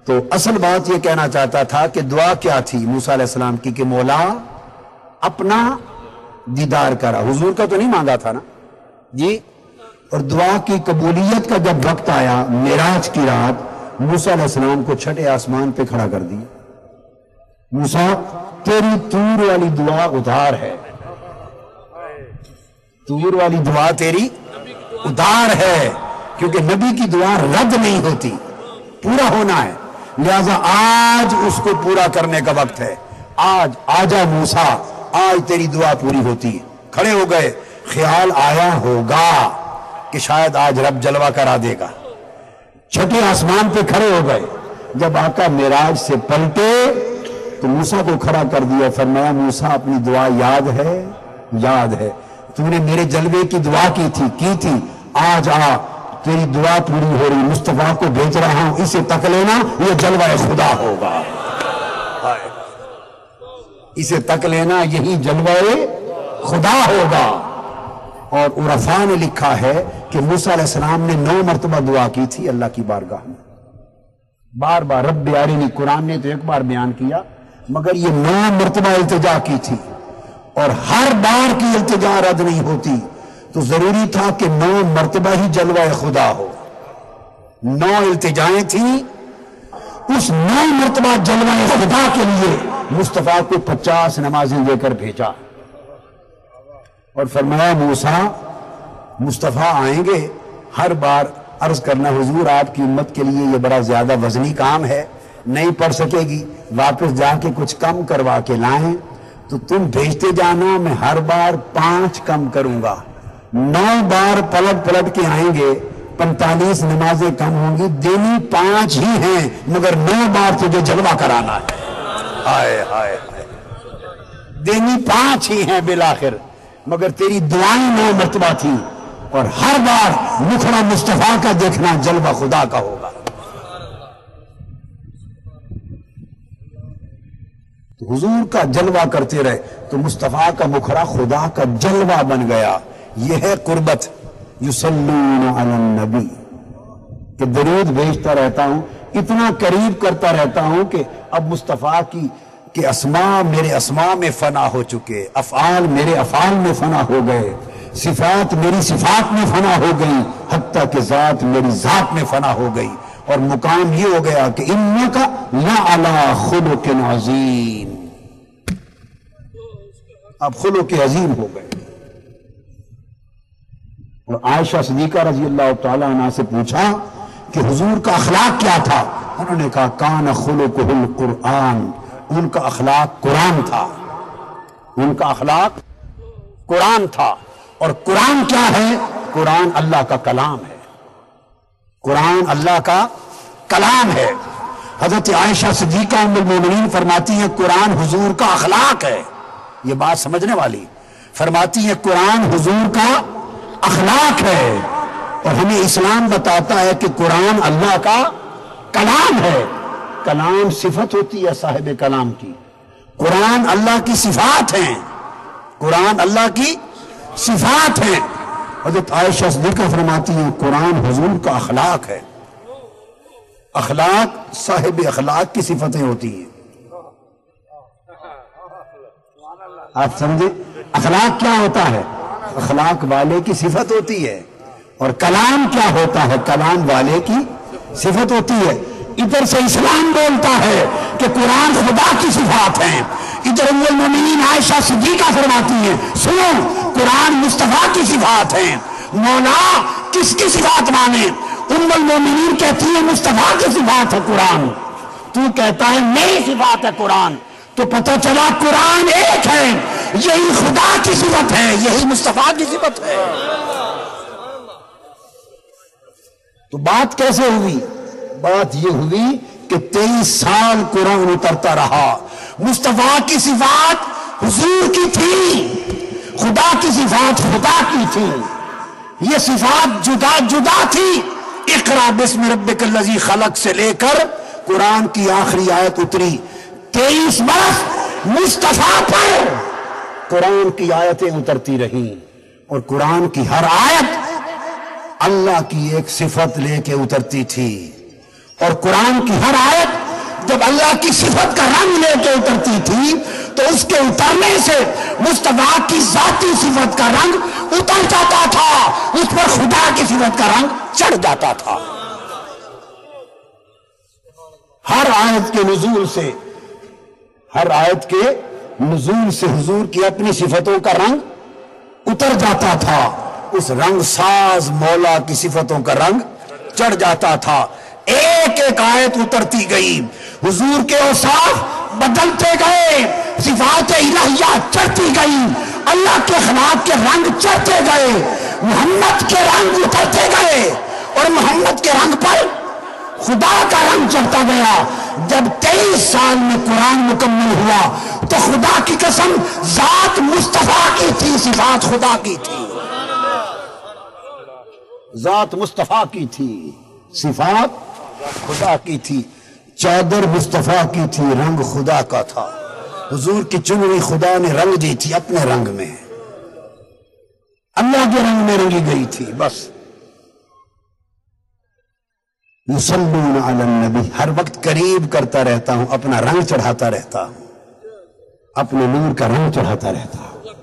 تو اصل بات یہ کہنا چاہتا تھا کہ دعا کیا تھی موسیٰ علیہ السلام کی کہ مولا اپنا دیدار کرا، حضور کا تو نہیں مانگا تھا نا جی۔ اور دعا کی قبولیت کا جب وقت آیا معراج کی رات، موسیٰ علیہ السلام کو چھٹے آسمان پہ کھڑا کر دیا۔ موسیٰ تیری طور والی دعا ادھار ہے، طور والی دعا تیری ادھار ہے، کیونکہ نبی کی دعا رد نہیں ہوتی، پورا ہونا ہے، لہذا آج اس کو پورا کرنے کا وقت ہے۔ آج آجا موسیٰ، آج تیری دعا پوری ہوتی ہے۔ کھڑے ہو گئے، خیال آیا ہوگا کہ شاید آج رب جلوہ کرا دے گا۔ چھٹے آسمان پہ کھڑے ہو گئے، جب آقا معراج سے پلٹے تو موسیٰ کو کھڑا کر دیا، فرمایا موسیٰ اپنی دعا یاد ہے؟ یاد ہے، تو نے میرے جلوے کی دعا کی تھی، آج آ تیری دعا پوری ہو رہی، مصطفیٰ کو بھیج رہا ہوں، اسے تک لینا، یہ جلوہ خدا ہوگا، اسے تک لینا، یہی جلوہ خدا ہوگا۔ اور عرفاء نے لکھا ہے کہ موسیٰ علیہ السلام نے 9 مرتبہ دعا کی تھی اللہ کی بارگاہ میں، بار بار رب ارنی، قرآن نے تو ایک بار بیان کیا مگر یہ 9 مرتبہ التجا کی تھی، اور ہر بار کی التجا رد نہیں ہوتی، تو ضروری تھا کہ 9 مرتبہ ہی جلوہ خدا ہو۔ 9 التجائیں تھیں، اس 9 مرتبہ جلوہ خدا کے لیے مصطفیٰ کو 50 نمازیں دے کر بھیجا، اور فرمایا موسیٰ مصطفیٰ آئیں گے، ہر بار عرض کرنا حضور آپ کی امت کے لیے یہ بڑا زیادہ وزنی کام ہے، نہیں پڑھ سکے گی، واپس جا کے کچھ کم کروا کے لائیں، تو تم بھیجتے جانا، میں ہر بار 5 کم کروں گا، 9 بار پلٹ کے آئیں گے، 45 نمازیں کم ہوں گی، دینی 5 ہی ہیں مگر 9 بار تجھے جلوہ کرانا ہے۔ ہائے ہائے ہائے، دینی 5 ہی ہیں بالآخر، مگر تیری دعائیں 9 مرتبہ تھی، اور ہر بار مکھڑا مصطفیٰ کا دیکھنا جلوہ خدا کا ہوگا۔ تو حضور کا جلوہ کرتے رہے تو مصطفیٰ کا مکھڑا خدا کا جلوہ بن گیا۔ یہ ہے قربت، یصلون علی النبی، کہ درود بھیجتا رہتا ہوں، اتنا قریب کرتا رہتا ہوں کہ اب مصطفیٰ کہ اسماء میرے اسماء میں فنا ہو چکے، افعال میرے افعال میں فنا ہو گئے، صفات میری صفات میں فنا ہو گئی، حتیٰ کہ ذات میری ذات میں فنا ہو گئی، اور مقام یہ ہو گیا کہ انک لعلی خلق عظیم، اب خلق عظیم ہو گئے۔ اور عائشہ صدیقہ رضی اللہ تعالیٰ عنہ سے پوچھا کہ حضور کا اخلاق کیا تھا؟ انہوں نے کہا کان خلقہ القرآن، ان کا اخلاق قرآن تھا، ان کا اخلاق قرآن تھا۔ اور قرآن کیا ہے؟ قرآن اللہ کا کلام ہے، قرآن اللہ کا کلام ہے۔ حضرت عائشہ صدیقہ ام المومنین فرماتی ہیں قرآن حضور کا اخلاق ہے، یہ بات سمجھنے والی، فرماتی ہیں قرآن حضور کا اخلاق ہے، اور ہمیں اسلام بتاتا ہے کہ قرآن اللہ کا کلام ہے۔ کلام صفت ہوتی ہے صاحب کلام کی، قرآن اللہ کی صفات ہیں، قرآن اللہ کی صفات ہیں۔ حضرت عائشہ صدیقہ فرماتی ہیں قرآن حضور کا اخلاق ہے، اخلاق صاحب اخلاق کی صفتیں ہوتی ہیں۔ آپ سمجھے؟ اخلاق کیا ہوتا ہے؟ اخلاق والے کی صفت ہوتی ہے، اور کلام کیا ہوتا ہے؟ کلام والے کی صفت ہوتی ہے۔ ادھر سے اسلام بولتا ہے کہ قرآن خدا کی صفات ہیں، ادھر ام المومنین عائشہ صدیقہ فرماتی ہیں سنو قرآن مصطفیٰ کی صفات ہیں۔ مولا کس کی صفات مانے؟ ام المومنین کہتی ہے مصطفیٰ کی صفات ہے قرآن، تو کہتا ہے میری صفات ہے قرآن، تو پتہ چلا قرآن ایک ہے، یہی خدا کی صفت ہے، یہی مصطفیٰ کی صفت ہے۔ تو بات کیسے ہوئی؟ بات یہ ہوئی کہ 23 سال قرآن اترتا رہا، مصطفیٰ کی صفات حضور کی تھی، خدا کی صفات خدا کی تھی، یہ صفات جدا جدا تھی۔ اقرا بسم ربک الذی خلق سے لے کر قرآن کی آخری آیت اتری، 23 برس مصطفیٰ پر قرآن کی آیتیں اترتی رہیں، اور قرآن کی ہر آیت اللہ کی ایک صفت لے کے اترتی تھی، اور قرآن کی ہر آیت جب اللہ کی صفت کا رنگ لے کے اترتی تھی تو اس کے اترنے سے مصطفیٰ کی ذاتی صفت کا رنگ اتر جاتا تھا، اس پر خدا کی صفت کا رنگ چڑھ جاتا تھا۔ ہر آیت کے نزول سے، ہر آیت کے نزول سے حضور کی اپنی صفتوں کا رنگ اتر جاتا تھا، اس رنگ ساز مولا کی صفتوں کا رنگ چڑھ جاتا تھا۔ ایک ایک آیت اترتی گئی، حضور کے اوصاف بدلتے گئے، صفات الہیہ چڑھتی گئی، اللہ کے اخلاق کے رنگ چڑھتے گئے، محمد کے رنگ اترتے گئے، اور محمد کے رنگ پر خدا کا رنگ چڑھتا گیا۔ جب 23 سال میں قرآن مکمل ہوا تو خدا کی قسم ذات مصطفیٰ کی تھی، صفات خدا کی تھی، ذات مصطفیٰ کی تھی، صفات خدا کی تھی، چادر مصطفیٰ کی تھی، رنگ خدا کا تھا، حضور کی چنری خدا نے رنگ دی تھی اپنے رنگ میں، اللہ کے رنگ میں رنگی گئی تھی۔ بس یصلون علی النبی، ہر وقت قریب کرتا رہتا ہوں، اپنا رنگ چڑھاتا رہتا ہوں، اپنے نور کا رنگ چڑھاتا رہتا ہوں،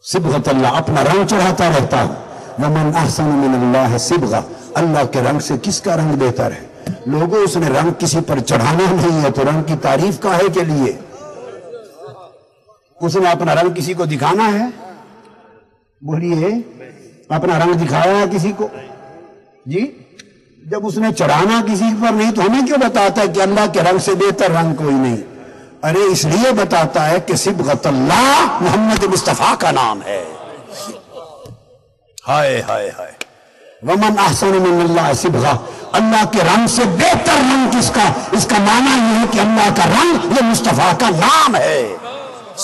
صبغۃ اللہ، اپنا رنگ چڑھاتا رہتا ہوں۔ ومن احسن من اللہ صبغہ، اللہ کے رنگ سے کس کا رنگ بہتر ہے؟ لوگوں اس نے رنگ کسی پر چڑھانا نہیں ہے تو رنگ کی تعریف کاہے کے لیے؟ اس نے اپنا رنگ کسی کو دکھانا ہے؟ بولیے، اپنا رنگ دکھایا ہے کسی کو؟ جی، جب اس نے چڑھانا کسی پر نہیں تو ہمیں کیوں بتاتا ہے کہ اللہ کے رنگ سے بہتر رنگ کوئی نہیں؟ ارے اس لیے بتاتا ہے کہ صبغۃ اللہ محمد مصطفیٰ کا نام ہے۔ ہائے ہائے ہائے، ومن احسن من اللہ صبغہ، اللہ کے رنگ سے بہتر رنگ کس کا؟ اس کا معنی یہ ہے کہ اللہ کا رنگ یہ مصطفیٰ کا نام ہے،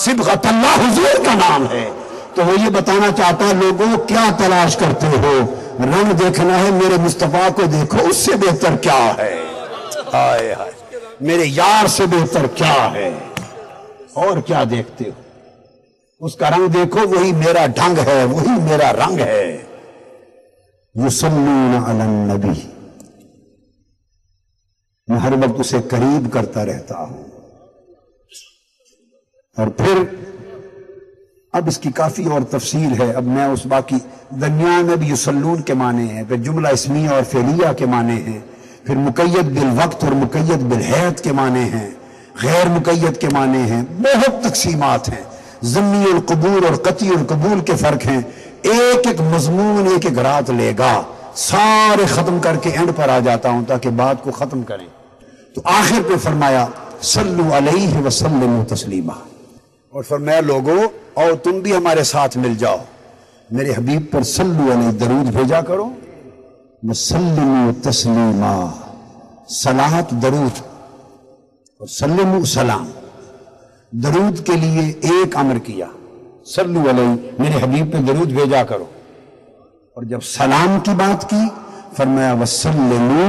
صبغۃ اللہ حضور کا نام ہے۔ تو وہ یہ بتانا چاہتا ہے لوگوں کیا تلاش کرتے ہو؟ رنگ دیکھنا ہے، میرے مصطفیٰ کو دیکھو، اس سے بہتر کیا ہے؟ ہائے ہائے، میرے یار سے بہتر کیا ہے؟ اور کیا دیکھتے ہو؟ اس کا رنگ دیکھو، وہی میرا ڈھنگ ہے، وہی میرا رنگ ہے۔ یصلون علی النبی، میں ہر وقت اسے قریب کرتا رہتا ہوں۔ اور پھر اب اس کی کافی اور تفصیل ہے، اب میں اس باقی درمیان میں بھی یصلون کے معنی ہیں، پھر جملہ اسمیہ اور فعلیہ کے معنی ہیں، پھر مقید بالوقت اور مقید بالحیت کے معنی ہیں، غیر مقید کے معنی ہیں، بہت تقسیمات ہیں، ضمنی القبول اور قطعی القبول کے فرق ہیں۔ ایک ایک مضمون ایک ایک رات لے گا، سارے ختم کر کے اینڈ پر آ جاتا ہوں تاکہ بات کو ختم کریں۔ تو آخر پہ فرمایا صلو علیہ وسلموا تسلیما، اور فرمایا لوگو اور تم بھی ہمارے ساتھ مل جاؤ، میرے حبیب پر صلو علیہ درود بھیجا کرو، وسلموا تسلیما، صلاۃ درود اور سلموا سلام، درود کے لیے ایک امر کیا، صلو علیہ میرے حبیب پہ درود بھیجا کرو، اور جب سلام کی بات کی فرمایا وسلموا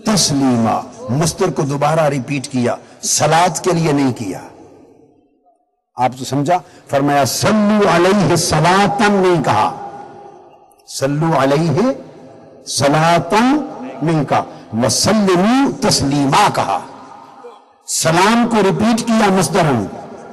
تسلیما، مصدر کو دوبارہ ریپیٹ کیا، صلاۃ کے لیے نہیں کیا۔ آپ تو سمجھا، فرمایا صلو علیہ صلاۃً نہیں کہا، صلو علیہ صلاۃً نہیں کہا، وسلموا تسلیما کہا، سلام کو ریپیٹ کیا مصدرن،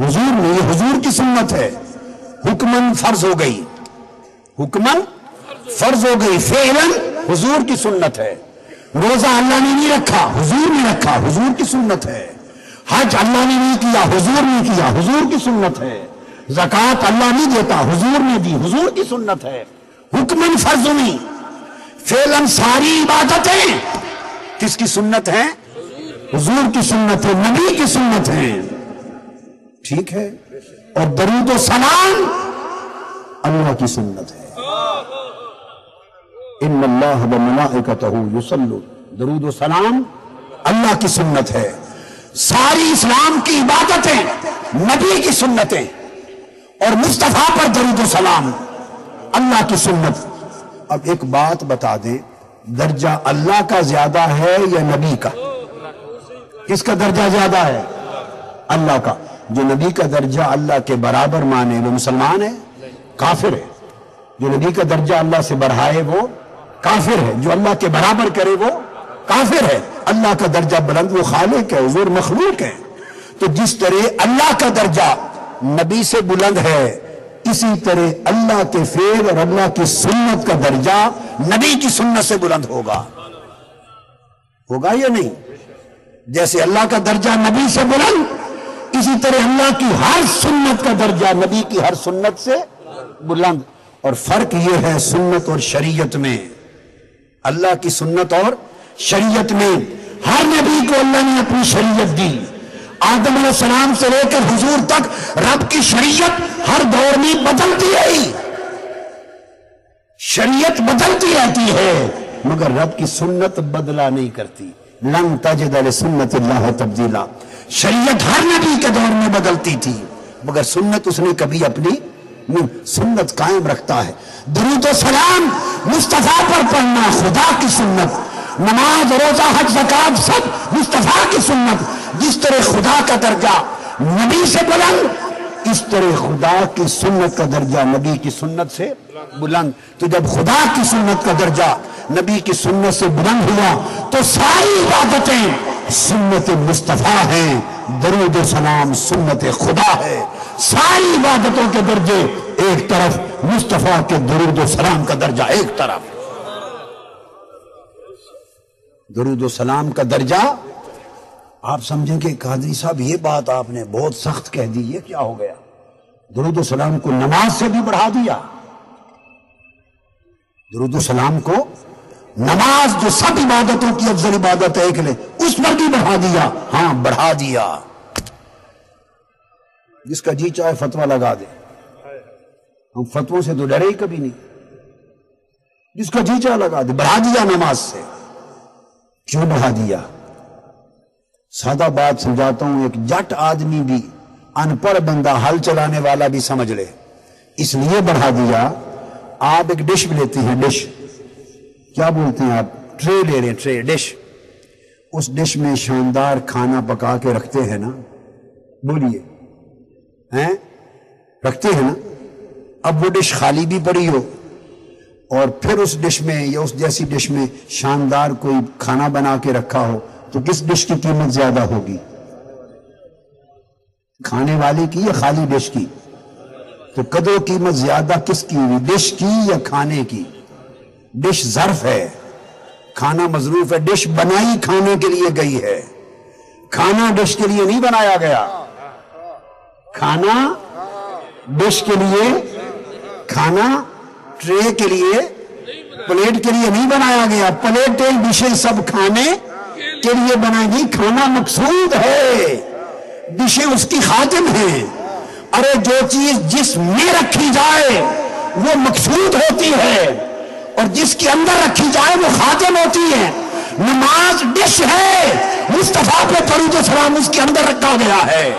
حضور نہیں، یہ حضور کی سنت ہے، حکمن فرض ہو گئی، حکمن فرض ہو گئی، فعلاً حضور کی سنت ہے۔ روزہ اللہ نے نہیں رکھا، حضور نے رکھا، حضور کی سنت ہے۔ حج اللہ نے نہیں کیا، حضور نے کیا، حضور کی سنت ہے۔ زکوٰۃ اللہ نہیں دیتا، حضور نے دی، حضور کی سنت ہے۔ حکمن فرض ہوئی، فعلاً ساری عبادتیں کس کی سنت ہیں؟ حضور کی سنت ہے، نبی کی سنت ہے، ٹھیک ہے۔ اور درود و سلام اللہ کی سنت ہے۔ ان اللہ وملائکتہ یصلون، درود و سلام اللہ کی سنت ہے۔ ساری اسلام کی عبادتیں نبی کی سنتیں، اور مصطفیٰ پر درود و سلام اللہ کی سنت۔ اب ایک بات بتا دیں، درجہ اللہ کا زیادہ ہے یا نبی کا؟ کس کا درجہ زیادہ ہے؟ اللہ کا۔ جو نبی کا درجہ اللہ کے برابر مانے وہ مسلمان ہے؟ کافر ہے۔ جو نبی کا درجہ اللہ سے بڑھائے وہ کافر ہے، جو اللہ کے برابر کرے وہ کافر ہے۔ اللہ کا درجہ بلند، وہ خالق ہے، حضور مخلوق ہے۔ تو جس طرح اللہ کا درجہ نبی سے بلند ہے، اسی طرح اللہ کے فعل اور اللہ کی سنت کا درجہ نبی کی سنت سے بلند ہوگا یا نہیں؟ جیسے اللہ کا درجہ نبی سے بلند، اسی طرح اللہ کی ہر سنت کا درجہ نبی کی ہر سنت سے بلند۔ اور فرق یہ ہے سنت اور شریعت میں، اللہ کی سنت اور شریعت میں ہر نبی کو اللہ نے اپنی شریعت دی۔ آدم علیہ السلام سے لے کر حضور تک رب کی شریعت ہر دور میں بدلتی رہی، شریعت بدلتی رہتی ہے، مگر رب کی سنت بدلا نہیں کرتی۔ لن تجد لسنت اللہ تبدیلا، شریعت ہر نبی کے دور میں بدلتی تھی، مگر سنت اس نے کبھی اپنی سنت قائم رکھتا ہے۔ درود و سلام مصطفیٰ پر پڑھنا خدا کی سنت، نماز، روزہ، حج، زکوٰۃ سب مصطفیٰ کی سنت۔ جس طرح خدا کا درجہ نبی سے بلند، اس طرح خدا کی سنت کا درجہ نبی کی سنت سے بلند۔ تو جب خدا کی سنت کا درجہ نبی کی سنت سے بلند ہوا تو ساری عبادتیں سنت مصطفیٰ ہیں، درود و سلام سنت خدا ہے۔ ساری عبادتوں کے درجے ایک طرف، مصطفیٰ کے درود و سلام کا درجہ ایک طرف۔ درود و سلام کا درجہ آپ سمجھیں کہ قادری صاحب یہ بات آپ نے بہت سخت کہہ دی، یہ کیا ہو گیا؟ درود و سلام کو نماز سے بھی بڑھا دیا، درود و سلام کو نماز جو سب عبادتوں کی افضل عبادت ہے ایک لے، اس پر بھی بڑھا دیا۔ ہاں بڑھا دیا، جس کا جی چاہے فتویٰ لگا دے، ہم فتووں سے تو ڈرے ہی کبھی نہیں، جس کا جی چاہے لگا دے، بڑھا دیا نماز سے۔ کیوں بڑھا دیا؟ سادہ بات سمجھاتا ہوں، ایک جٹ آدمی بھی، ان پڑھ بندہ، ہل چلانے والا بھی سمجھ لے، اس لیے بڑھا دیا۔ آپ ایک ڈش لیتے ہیں، ڈش کیا بولتے ہیں آپ؟ ٹرے لے رہے ہیں، ٹرے، ڈش۔ اس ڈش میں شاندار کھانا پکا کے رکھتے ہیں نا، بولیے ہیں، رکھتے ہیں نا۔ اب وہ ڈش خالی بھی پڑی ہو اور پھر اس ڈش میں یا اس جیسی ڈش میں شاندار کوئی کھانا بنا کے رکھا ہو تو کس ڈش کی قیمت زیادہ ہوگی؟ کھانے والے کی یا خالی ڈش کی؟ تو قدر و قیمت زیادہ کس کی ہوئی، ڈش کی یا کھانے کی؟ ڈش ظرف ہے، کھانا مظروف ہے، ڈش بنائی کھانے کے لیے گئی ہے، کھانا ڈش کے لیے نہیں بنایا گیا۔ کھانا ڈش کے لیے، کھانا ٹرے کے لیے، پلیٹ کے لیے نہیں بنایا گیا۔ پلیٹیں، ڈشیں سب کھانے کے لیے بنائی گئی، کھانا مقصود ہے، ڈشیں اس کی خادم ہیں۔ ارے جو چیز جس میں رکھی جائے وہ مقصود ہوتی ہے اور جس کے اندر رکھی جائے وہ خادم ہوتی ہے۔ نماز ڈش ہے، مصطفیٰ پہ درود و سلام اس کے اندر رکھا گیا ہے۔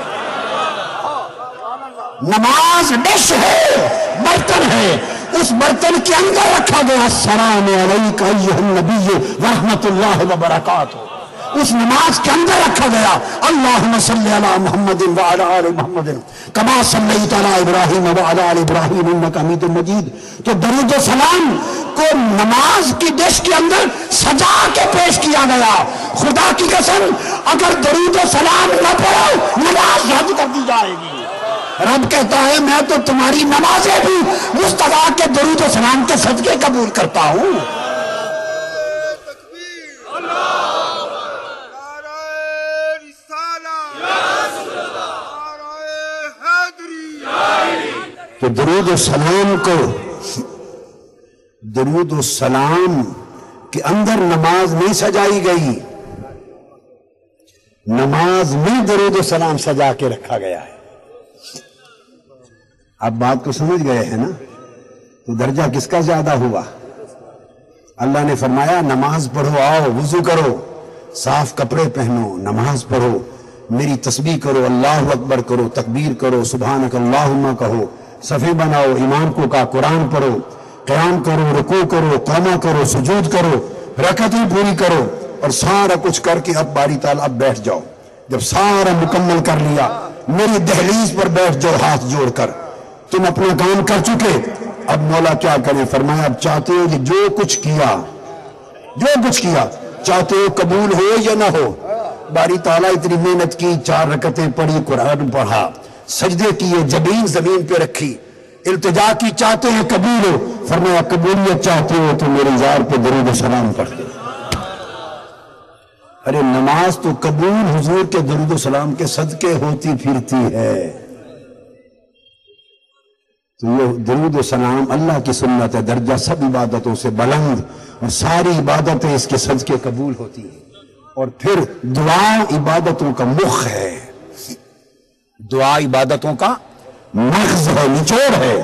نماز ڈش ہے، برتن ہے، اس برتن کے اندر رکھا گیا السلام علیکہ ایھا النبی ورحمۃ اللہ وبرکاتہ، اس نماز کے اندر رکھا گیا اللہم صلی علی محمد وعلی آل محمد کما صلیت علی ابراہیم وعلی آل ابراہیم انک حمید مجید۔ تو درود و سلام کو نماز کی ڈش کے اندر سجا کے پیش کیا گیا۔ خدا کی قسم اگر درود و سلام نہ پڑھو نماز رد کر دی جائے گی۔ رب کہتا ہے میں تو تمہاری نمازیں بھی مصطفیٰ کے درود و سلام کے صدقے قبول کرتا ہوں. کہ درود و سلام کو، درود و سلام کے اندر نماز نہیں سجائی گئی، نماز میں درود و سلام سجا کے رکھا گیا ہے. آپ بات کو سمجھ گئے ہیں نا؟ تو درجہ کس کا زیادہ ہوا؟ اللہ نے فرمایا نماز پڑھو، آؤ وضو کرو، صاف کپڑے پہنو، نماز پڑھو، میری تسبیح کرو، اللہ اکبر کرو، تکبیر کرو، سبحانک اللہم کہو، صفے بناؤ، امام کو کہا قرآن پڑھو، قیام کرو، رکوع کرو، قیام کرو، سجود کرو، رکعتیں پوری کرو، اور سارا کچھ کر کے اب باری تعالیٰ اب بیٹھ جاؤ. جب سارا مکمل کر لیا میری دہلیز پر بیٹھ جاؤ ہاتھ جوڑ کر. تم اپنا کام کر چکے، اب مولا کیا کرے؟ فرمایا اب چاہتے ہو کہ جو کچھ کیا چاہتے ہو قبول ہو یا نہ ہو. باری تعالیٰ اتنی محنت کی، 4 رکعتیں پڑھی، قرآن پڑھا، سجدے کیے، جبین زمین پہ رکھی، التجا کی، چاہتے ہیں قبول ہو. فرمایا قبولیت چاہتے ہو تو میرے یار پہ درود و سلام پڑھتے. ارے نماز تو قبول حضور کے درود و سلام کے صدقے ہوتی پھرتی ہے. تو یہ درود و سلام اللہ کی سنت ہے، درجہ سب عبادتوں سے بلند، اور ساری عبادتیں اس کے صدقے قبول ہوتی ہیں. اور پھر دعا عبادتوں کا مخ ہے، دعا عبادتوں کا مغز ہے، نچوڑ ہے،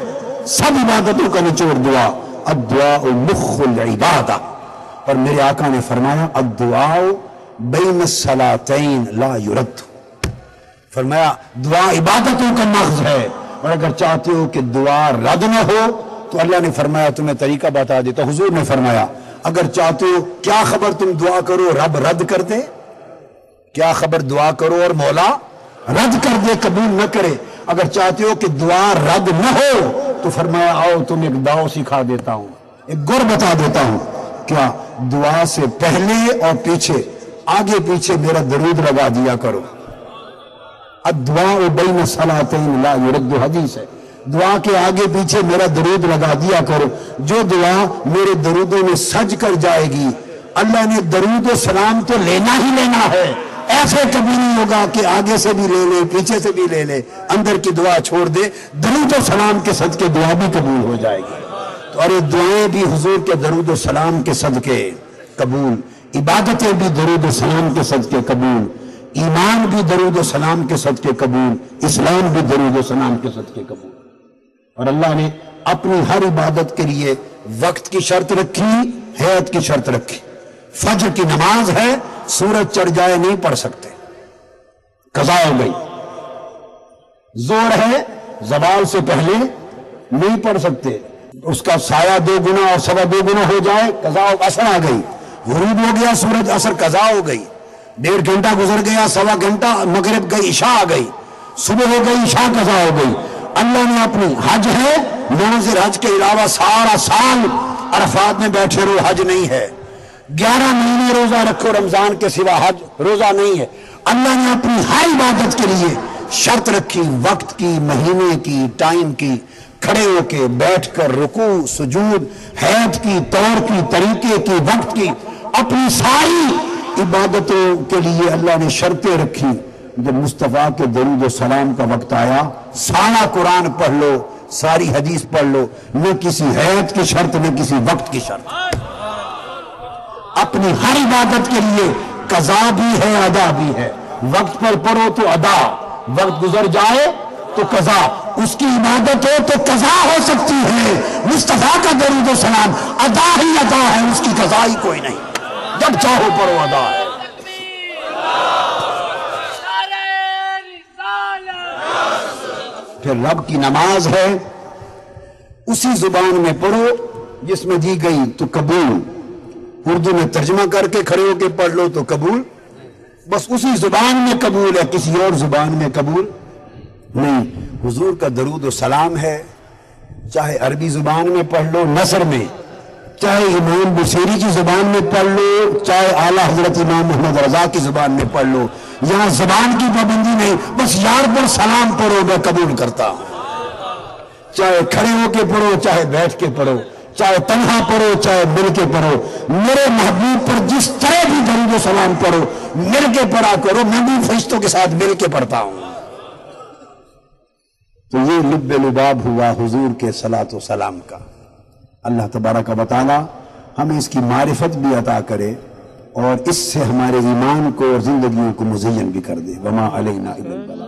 سب عبادتوں کا نچوڑ دعا. الدعاء مخ العبادہ. اور میرے آقا نے فرمایا الدعاء بین الصلاتین لا یرد. فرمایا دعا عبادتوں کا مغز ہے، اور اگر چاہتے ہو کہ دعا رد نہ ہو تو اللہ نے فرمایا تمہیں طریقہ بتا دیتا. حضور نے فرمایا اگر چاہتے ہو، کیا خبر تم دعا کرو رب رد کر دے؟ کیا خبر دعا کرو اور مولا رد کر دے، قبول نہ کرے؟ اگر چاہتے ہو کہ دعا رد نہ ہو تو فرمایا آؤ تم ایک داؤ سکھا دیتا ہوں، ایک گر بتا دیتا ہوں. کیا؟ دعا سے پہلے اور پیچھے، آگے پیچھے میرا درود لگا دیا کرو. الدعاء بین الصلاتین لا یرد حدیث ہے. دعا کے آگے پیچھے میرا درود لگا دیا کرو. جو دعا میرے درودوں میں سج کر جائے گی، اللہ نے درود و سلام تو لینا ہی لینا ہے. ایسے کبھی نہیں ہوگا کہ آگے سے بھی لے لے پیچھے سے بھی لے لے، اندر کی دعا چھوڑ دے. درود و سلام کے صدقے دعا بھی قبول ہو جائے گی. تو ارے دعائیں بھی حضور کے درود و سلام کے صدقے قبول، عبادتیں بھی درود و سلام کے صدقے قبول، ایمان بھی درود و سلام کے صدقے قبول، اسلام بھی درود و سلام کے صدقے قبول. اور اللہ نے اپنی ہر عبادت کے لیے وقت کی شرط رکھی، حیات کی شرط رکھی. فجر کی نماز ہے، سورج چڑھ جائے نہیں پڑھ سکتے، قضا ہو گئی. زور ہے، زوال سے پہلے نہیں پڑھ سکتے، اس کا سایہ 2 گنا اور 2.25 گنا ہو جائے، قضا. اثر آ گئی، غروب ہو گیا سورج، اثر قضا ہو گئی. 1.5 گھنٹہ گزر گیا، 1.25 گھنٹہ، مغرب گئی، عشاء آ گئی، صبح ہو گئی، عشاء قضا ہو گئی. اللہ نے اپنی حج ہے، مناظر حج کے علاوہ سارا سال عرفات میں بیٹھے رہو، حج نہیں ہے. 11 مہینے روزہ رکھو، رمضان کے سوا حج روزہ نہیں ہے. اللہ نے اپنی ہر عبادت کے لیے شرط رکھی، وقت کی، مہینے کی، ٹائم کی، کھڑے ہو کے، بیٹھ کر، رکوع، سجود، حیات کی، طور کی، طریقے کی، وقت کی. اپنی ساری عبادتوں کے لیے اللہ نے شرطیں رکھی. جب مصطفیٰ کے درود و سلام کا وقت آیا، سارا قرآن پڑھ لو، ساری حدیث پڑھ لو، نہ کسی حیات کی شرط نہ کسی وقت کی شرط. اپنی ہر عبادت کے لیے قضا بھی ہے، ادا بھی ہے. وقت پر پڑھو تو ادا، وقت گزر جائے تو قضا. اس کی عبادت ہو تو قضا ہو سکتی ہے. مصطفیٰ کا درود و سلام ادا ہی ادا ہے، اس کی قضا ہی کوئی نہیں. جب چاہو پڑھو، ادا ہے. پھر رب کی نماز ہے، اسی زبان میں پڑھو جس میں دی گئی تو قبول. اردو میں ترجمہ کر کے کھڑے ہو کے پڑھ لو تو قبول، بس اسی زبان میں قبول ہے، کسی اور زبان میں قبول نہیں. حضور کا درود و سلام ہے، چاہے عربی زبان میں پڑھ لو نثر میں، چاہے امام بصیری کی زبان میں پڑھ لو، چاہے اعلیٰ حضرت امام محمد رضا کی زبان میں پڑھ لو. یہاں زبان کی پابندی نہیں، بس یار پر سلام پڑھو میں قبول کرتا ہوں، چاہے کھڑے ہو کے پڑھو چاہے بیٹھ کے پڑھو، چاہے تنہا پڑھو چاہے مل کے پڑھو، میرے محبوب پر جس طرح بھی درود و سلام پڑھو مل کے پڑھا کرو، میں بھی فرشتوں کے ساتھ مل کے پڑھتا ہوں۔ تو یہ لب لباب ہوا حضور کے صلاۃ و سلام کا۔ اللہ تبارک و تعالی ہمیں اس کی معرفت بھی عطا کرے اور اس سے ہمارے ایمان کو اور زندگیوں کو مزین بھی کر دے۔ وما علینا الا البلاغ۔